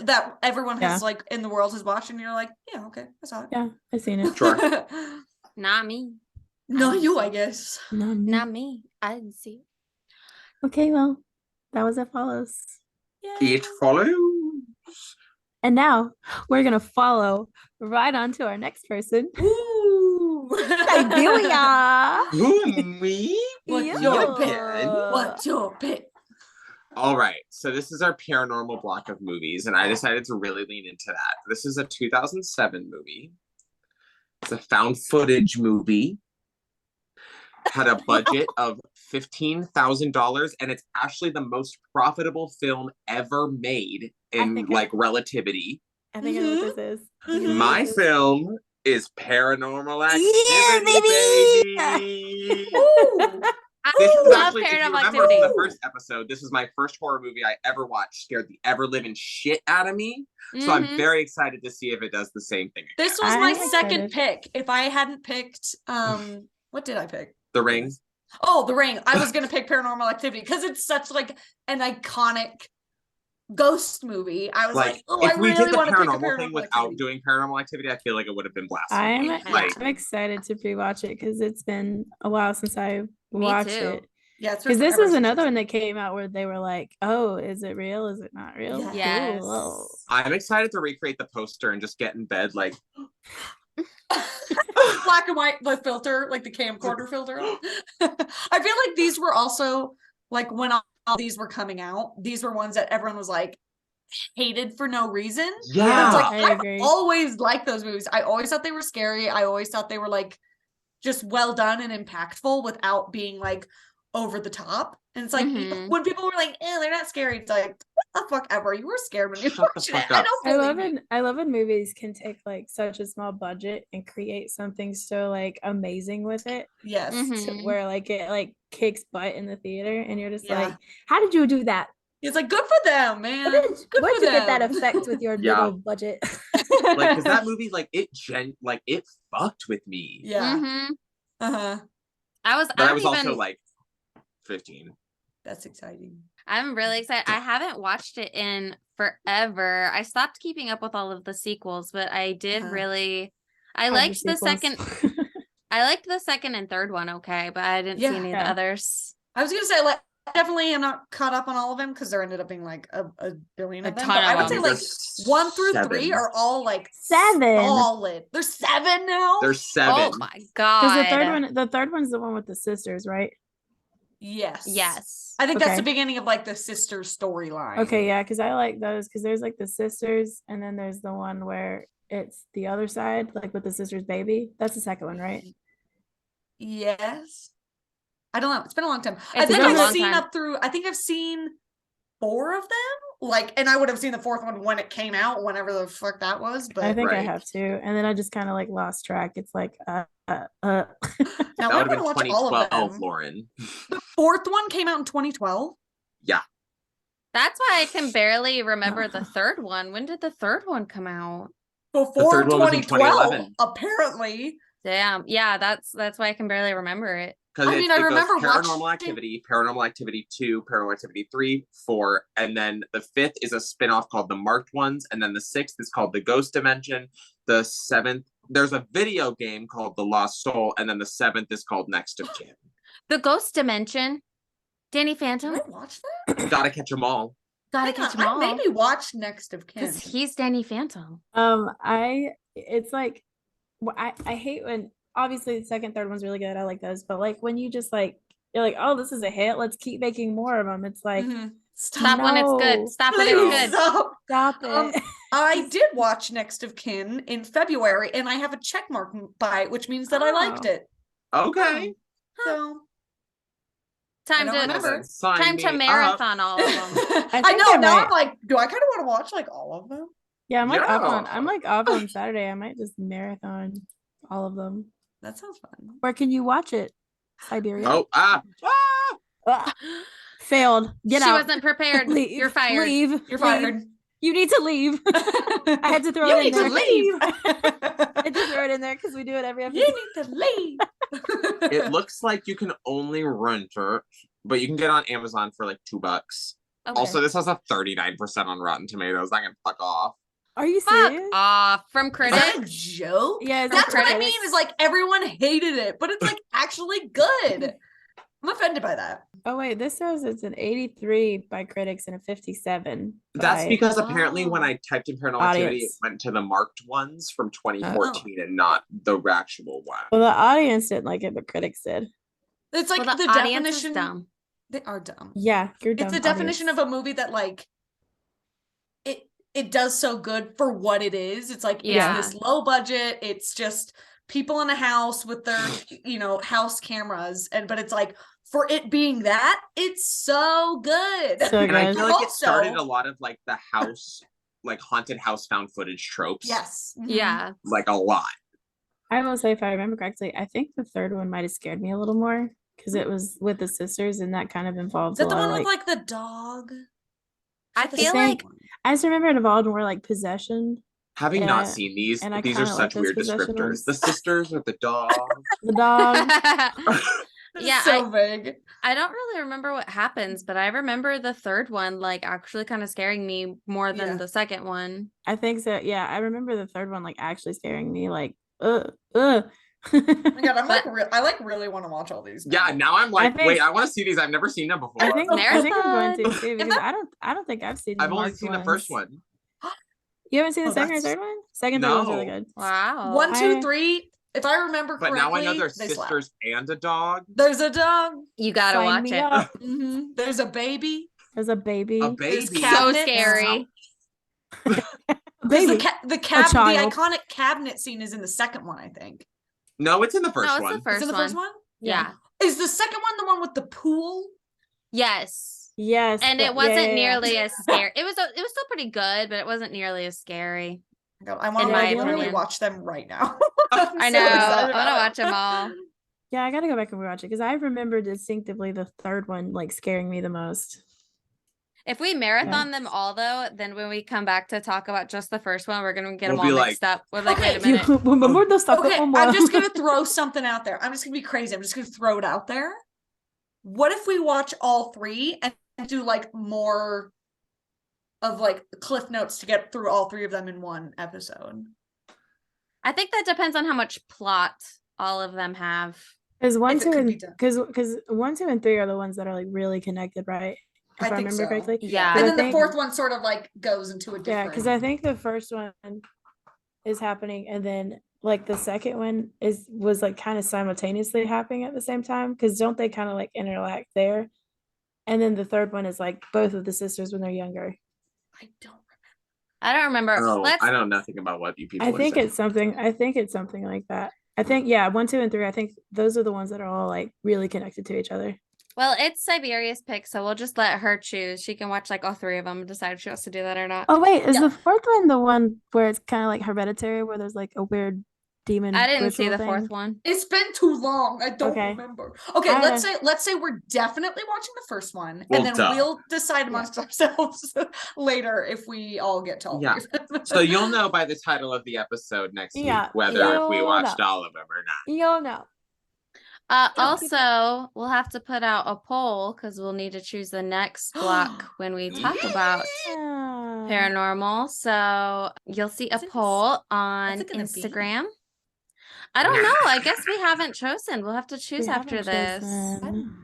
S2: that everyone has
S1: Yeah.
S2: like in the world has watched, and you're like, yeah, okay, I saw it.
S1: Yeah, I've seen it.
S3: Sure.
S4: Not me.
S2: Not you, I guess.
S1: Not me.
S4: Not me. I didn't see it.
S1: Okay, well, that was It Follows.
S3: It follows.
S1: And now we're gonna follow right on to our next person.
S2: Ooh.
S1: Siberia.
S3: Who, me?
S2: What's
S3: You
S2: your pick?
S3: again?
S2: What's your pick?
S3: All right, so this is our paranormal block of movies, and I decided to really lean into that. This is a 2007 movie. It's a found footage movie. Had a budget of $15,000, and it's actually the most profitable film ever made in
S1: think
S3: like relativity.
S1: I think I know what this is. I think I know what
S3: My
S1: this is.
S3: film is Paranormal
S1: Yeah,
S3: Activity,
S1: baby!
S3: baby.
S2: Ooh.
S4: I
S3: This is
S4: love
S3: actually, if you
S4: Paranormal
S3: remember
S4: Activity.
S3: from the first episode, this is my first horror movie I ever watched. Scared the ever living shit out of me. So I'm
S4: Mhm.
S3: very excited to see if it does the same thing again.
S2: This was
S1: I'm
S2: my
S1: excited.
S2: second pick. If I hadn't picked, what did I pick?
S3: The Ring.
S2: Oh, The Ring. I was gonna pick Paranormal Activity because it's such like an iconic ghost movie. I was like, oh, I
S3: if we
S2: really
S3: did the
S2: want to pick a
S3: paranormal thing
S2: Paranormal
S3: without
S2: Activity.
S3: doing Paranormal Activity, I feel like it would have been blasphemy.
S1: I'm
S3: Like,
S1: I'm excited to rewatch it because it's been a while since I watched
S4: too.
S1: it.
S2: Yeah, it's been
S1: Because this
S2: forever
S1: was
S2: since
S1: another
S2: I've
S1: one that came out where they were like, "Oh, is it real? Is it not real?"
S2: Yes.
S4: Yes.
S1: Cool.
S3: I'm excited to recreate the poster and just get in bed like,
S2: black and white, the filter, like the camcorder filter. I feel like these were also like when all these were coming out, these were ones that everyone was like hated for no reason.
S3: yeah.
S2: It's like
S1: I
S2: I've
S1: agree.
S2: always liked those movies. I always thought they were scary. I always thought they were like just well done and impactful without being like over the top. And it's like
S4: Mhm.
S2: when people were like, "Eh, they're not scary," it's like, what the fuck ever? You were scared when you
S3: Shut the
S2: watched
S3: fuck
S2: it. I
S3: up.
S2: don't
S1: I
S2: believe
S1: love
S2: you.
S1: it. I love when movies can take like such a small budget and create something so like amazing with it,
S2: Yes.
S4: Mhm.
S1: to where like it like kicks butt in the theater, and you're just
S2: Yeah.
S1: like, "How did you do that?
S2: It's like good for them, man. Good
S1: Where'd
S2: for
S1: you get that
S2: them.
S1: effect with your
S3: Yeah.
S1: little budget?"
S3: Like, because that movie, like, it fucked with me.
S2: Yeah.
S4: Mhm.
S2: Uh-huh.
S3: But I was also like 15.
S2: That's exciting.
S4: I'm really excited. I haven't watched it in forever. I stopped keeping up with all of the sequels, but I did
S2: Uh-huh.
S4: really. I
S1: Of
S4: liked the
S1: sequels.
S4: second. I liked the second and third one, okay, but I didn't see any of
S1: Yeah.
S4: the others.
S2: I was gonna say like definitely I'm not caught up on all of them because there ended up being like a billion
S4: A
S2: of them.
S4: ton
S2: But I
S4: of
S2: would say
S4: them.
S2: like
S3: There's
S2: 1 through 3
S3: 7.
S2: are all like
S1: 7.
S2: solid. There's 7 now.
S3: There's 7.
S4: Oh my god!
S1: Because the third one's the one with the sisters, right?
S2: Yes.
S4: Yes.
S2: I think that's the
S1: Okay.
S2: beginning of like the sister storyline.
S1: Okay, yeah, because I like those because there's like the sisters, and then there's the one where it's the other side, like with the sister's baby. That's the second one, right?
S2: Yes. I don't know. It's been a long time.
S1: It's
S2: I think
S1: been a
S2: I've
S1: long
S2: seen
S4: time.
S2: up through. I think I've seen 4 of them. Like, and I would have seen the 4th one when it came out, whenever the fuck that was. But
S1: I think I
S3: Right.
S1: have too, and then I just kind of like lost track. It's like
S2: now
S3: That
S2: I
S3: would have
S2: want
S3: been
S2: to watch all of
S3: 2012,
S2: them.
S3: Lauren.
S2: The 4th one came out in 2012.
S3: Yeah.
S4: That's why I can barely remember the third one. When did the third one come out?
S2: Before
S3: third one was in
S2: 2012,
S3: 2011.
S2: apparently.
S4: Damn. Yeah, that's why I can barely remember it.
S3: Because
S2: I mean, I remember
S3: Paranormal
S2: watching-
S3: Activity, Paranormal Activity 2, Paranormal Activity 3, 4, and then the 5th is a spin-off called The Marked Ones, and then the 6th is called The Ghost Dimension. The 7th, there's a video game called The Lost Soul, and then the 7th is called Next of Kin.
S4: The Ghost Dimension. Danny Phantom.
S2: Did I watch that?
S3: Gotta catch them all.
S4: Gotta
S2: Hang
S4: catch
S2: on,
S4: them all.
S2: I maybe watched Next of Kin.
S4: Because he's Danny Phantom.
S1: It's like I hate when obviously the second, third one's really good. I like those, but like when you just like you're like, oh, this is a hit. Let's keep making more of them. It's like
S2: Mhm.
S4: Stop when it's
S1: No.
S4: good. Stop when
S2: Please
S4: it's good.
S2: stop.
S1: stop it.
S2: I did watch Next of Kin in February, and I have a check mark by it, which means that I liked
S1: Oh.
S2: it.
S3: Okay.
S2: So
S4: Time
S2: I don't
S4: to
S2: remember.
S3: Then sign
S4: time
S3: me
S4: to
S3: up.
S4: marathon all of them.
S2: I
S1: think
S2: know
S1: I
S2: now.
S1: might.
S2: I'm like, do I kind of want to watch like all of them?
S1: Yeah, I'm like off
S3: Yeah.
S1: on I'm like off on Saturday. I might just marathon all of them.
S2: That sounds fun.
S1: Where can you watch it? Siberia.
S3: Oh,
S1: Ah, failed. Get
S4: she
S1: out.
S4: wasn't prepared.
S1: Leave.
S4: You're fired.
S1: Leave.
S2: You're
S1: Leave.
S2: fired.
S1: You need to leave. I had to throw
S2: You
S1: it in
S2: need
S1: there.
S2: to leave.
S1: I had to throw it in there because we do it every episode.
S2: You need to leave.
S3: it looks like you can only rent it, but you can get on Amazon for like $2.
S4: Okay.
S3: Also, this has a 39% on Rotten Tomatoes. I can fuck off.
S1: Are you
S4: Fuck
S1: serious?
S4: off. From
S2: Is
S4: critics?
S2: that a joke?
S1: Yeah, is
S2: That's
S1: that
S2: what I
S1: critics?
S2: mean. Is like everyone hated it, but it's like actually good. I'm offended by that.
S1: Oh wait, this says it's an 83 by critics and a 57.
S3: That's
S1: by-
S3: because apparently when I typed in Paranormal Activity, it
S1: audience.
S3: went to the marked ones from 2014 and not the actual one.
S1: Well, the audience didn't like it, but critics did.
S2: It's like
S4: Well,
S2: the
S4: audience is
S2: definition.
S4: dumb.
S2: They are dumb.
S1: Yeah, you're dumb.
S2: It's the definition of a movie that like it does so good for what it is. It's like
S4: Yeah.
S2: it's this low budget. It's just people in a house with their house cameras, but it's like for it being that, it's so good.
S1: So
S3: And I
S1: good.
S3: feel like it
S2: Also-
S3: started a lot of like the house, like haunted house found footage tropes.
S2: Yes. Mhm.
S4: Yeah.
S3: Like a lot.
S1: I will say, if I remember correctly, I think the third one might have scared me a little more because it was with the sisters, and that kind of involves
S2: Is that
S1: a
S2: the
S1: lot
S2: one
S1: of,
S2: with like the dog?
S4: I
S2: Is that the
S4: feel
S2: same
S4: like-
S2: one?
S1: I just remember it involved more like possession.
S3: Having
S1: Yeah,
S3: not seen these
S1: and I
S3: are
S1: kinda like
S3: such
S1: those
S3: weird
S1: possession
S3: descriptors.
S1: ones.
S3: The sisters with the dog.
S1: The dog.
S2: It's
S4: Yeah,
S2: so big.
S4: I don't really remember what happens, but I remember the third one like actually kind of scaring me more than
S2: Yeah.
S4: the second one.
S1: I think so. Yeah, I remember the third one like actually scaring me. Like, ugh.
S2: Oh my god, I'm
S4: But-
S2: like, I like really want to watch all these.
S3: Yeah, now I'm like,
S1: think-
S3: wait, I want to see these. I've never seen them before.
S1: I think I'm going to
S4: Marathon.
S1: too because I don't think I've seen.
S3: I've
S1: the
S3: only
S1: marked
S3: seen the first
S1: ones.
S3: one.
S1: You haven't seen the
S2: Oh,
S1: second or
S2: that's-
S1: third one? Second, third one's really
S3: No.
S1: good.
S4: Wow.
S2: 1, 2,
S1: I-
S2: 3. If I remember
S3: But
S2: correctly,
S3: now I know there's
S2: they slap.
S3: sisters and a dog.
S2: There's a dog.
S4: You gotta
S1: Sign
S4: watch
S1: me
S4: it.
S1: up.
S2: There's a baby.
S1: There's a baby.
S3: A
S2: There's
S3: baby.
S4: So
S2: cabinets.
S4: scary.
S1: A
S2: There's
S1: baby.
S2: the
S1: child.
S2: iconic cabinet scene is in the second one, I think.
S3: No, it's in the first
S4: No, it's
S3: one.
S4: the first
S2: Is it the
S4: one.
S2: first one?
S4: Yeah.
S2: Is the second one the one with the pool?
S4: Yes.
S1: Yes.
S4: And
S1: that-
S4: it wasn't
S1: yeah, yeah, yeah.
S4: nearly as scary. It was still pretty good, but it wasn't nearly as scary.
S2: God, I want
S4: In
S2: to
S1: my
S2: literally
S4: opinion.
S2: watch them right now. I'm
S4: I
S2: so
S4: know.
S2: excited
S4: I wanna
S2: about it.
S4: watch them all.
S1: Yeah, I gotta go back and rewatch it because I remember distinctively the third one like scaring me the most.
S4: If we marathon them all though, then when we come back to talk about just the first one, we're gonna get
S3: We'll
S4: them all
S3: be
S4: mixed up. We're like,
S2: Okay,
S4: wait a minute.
S2: Okay, I'm just gonna throw something out there. I'm just gonna be crazy. I'm just gonna throw it out there. What if we watch all three and do like more of like cliff notes to get through all three of them in one episode?
S4: I think that depends on how much plot all of them have.
S1: Because one,
S2: If it
S1: two,
S2: could be
S1: and
S2: done.
S1: because 1, 2, and 3 are the ones that are like really connected, right? If
S2: I
S1: I,
S2: think
S1: remember
S2: so.
S1: correctly.
S4: Yeah.
S1: But
S2: And
S1: I
S2: then the
S1: think-
S2: fourth one sort of like goes into a
S1: Yeah,
S2: different.
S1: because I think the first one is happening, and then like the second one was like kind of simultaneously happening at the same time. Because don't they kind of like interact there? And then the third one is like both of the sisters when they're younger.
S2: I don't.
S4: I don't remember.
S3: Oh,
S4: Let's
S3: I know nothing about what you people
S1: I
S3: are
S1: think
S3: saying.
S1: it's something. I think it's something like that. I think 1, 2, and 3. I think those are the ones that are all like really connected to each other.
S4: well, it's Siberia's pick, so we'll just let her choose. She can watch like all three of them and decide if she wants to do that or not.
S1: Oh wait, is
S2: Yeah.
S1: the fourth one the one where it's kind of like hereditary, where there's like a weird demon?
S4: I didn't see
S1: ritual
S4: the fourth
S1: thing?
S4: one.
S2: It's been too long. I don't
S1: Okay.
S2: remember. Okay,
S1: I-
S2: let's say we're definitely watching the first one,
S3: Well,
S2: and then
S3: duh.
S2: we'll decide amongst ourselves later if we all get to all
S3: Yeah.
S2: three of them.
S3: So you'll know by the title of the episode next
S1: Yeah,
S3: week whether if we
S1: you'll
S3: watched
S1: know.
S3: all of them or not.
S1: You'll know.
S4: Also, we'll have to put out a poll because we'll need to choose the next block when we talk about
S1: Yeah.
S4: paranormal. So you'll see a
S2: What's it-
S4: poll on
S2: it gonna be?
S4: Instagram. I don't know. I guess we haven't chosen. We'll have to
S1: We
S4: choose after
S1: haven't
S4: this.
S1: chosen.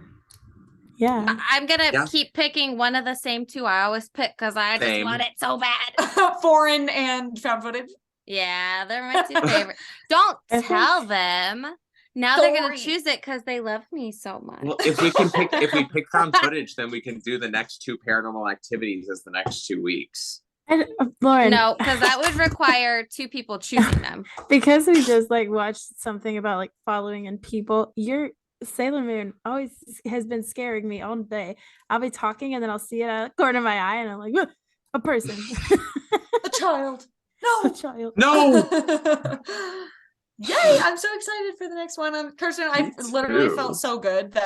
S1: Yeah.
S4: I'm gonna
S3: Yeah.
S4: keep picking one of the same two I always pick because I just
S3: Same.
S4: want it so bad.
S2: Foreign and found footage.
S4: Yeah, they're my two favorite. Don't
S1: I think-
S4: tell them. Now they're gonna
S2: Story.
S4: choose it because they love me so much.
S3: Well, if we pick found footage, then we can do the next two paranormal activities as the next 2 weeks.
S1: And, Lauren,
S4: No, because that would require two people choosing them.
S1: because we just like watched something about like following in people, your Sailor Moon always has been scaring me all day. I'll be talking and then I'll see it out of the corner of my eye and I'm like, "Ugh, a person.
S2: A child.
S1: A
S2: No.
S1: child.
S3: No,
S2: Yay! I'm so excited for the next one. Kirsten, I
S3: Me
S2: literally
S3: too.
S2: felt so good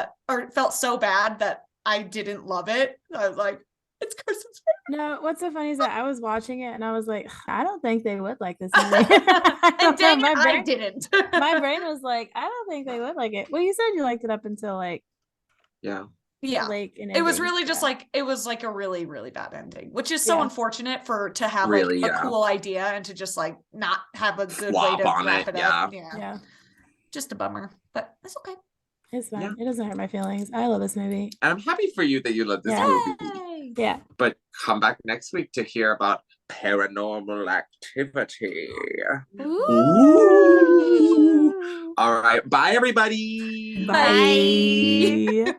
S2: felt so bad that I didn't love it. I was like, it's Kirsten's
S1: No, what's so funny is that I was watching it and I was like, I don't think they would like this movie.
S2: favorite.
S1: I
S2: And
S1: don't know,
S2: dang it, I didn't.
S1: my brain was like, I don't think they would like it. Well, you said you liked it up until like
S3: Yeah.
S2: Yeah.
S1: Lake and
S2: It was
S1: ending.
S2: really just
S1: Yeah.
S2: like it was like a really, really bad ending, which is so
S1: Yeah.
S2: unfortunate to have
S3: Really,
S2: like a
S3: yeah.
S2: cool idea and to just like not have a good
S3: Flop
S2: way to
S3: on
S2: wrap
S3: it,
S2: it up. Yeah.
S1: Yeah,
S2: Just a bummer, but that's okay.
S1: it's fine.
S3: Yeah.
S1: It doesn't hurt my feelings. I love this movie.
S3: And I'm happy for you that you love this
S1: Yeah.
S3: movie.
S2: Yay!
S1: Yeah.
S3: But come back next week to hear about Paranormal Activity. Ooh. All right. Bye, everybody.
S1: Bye.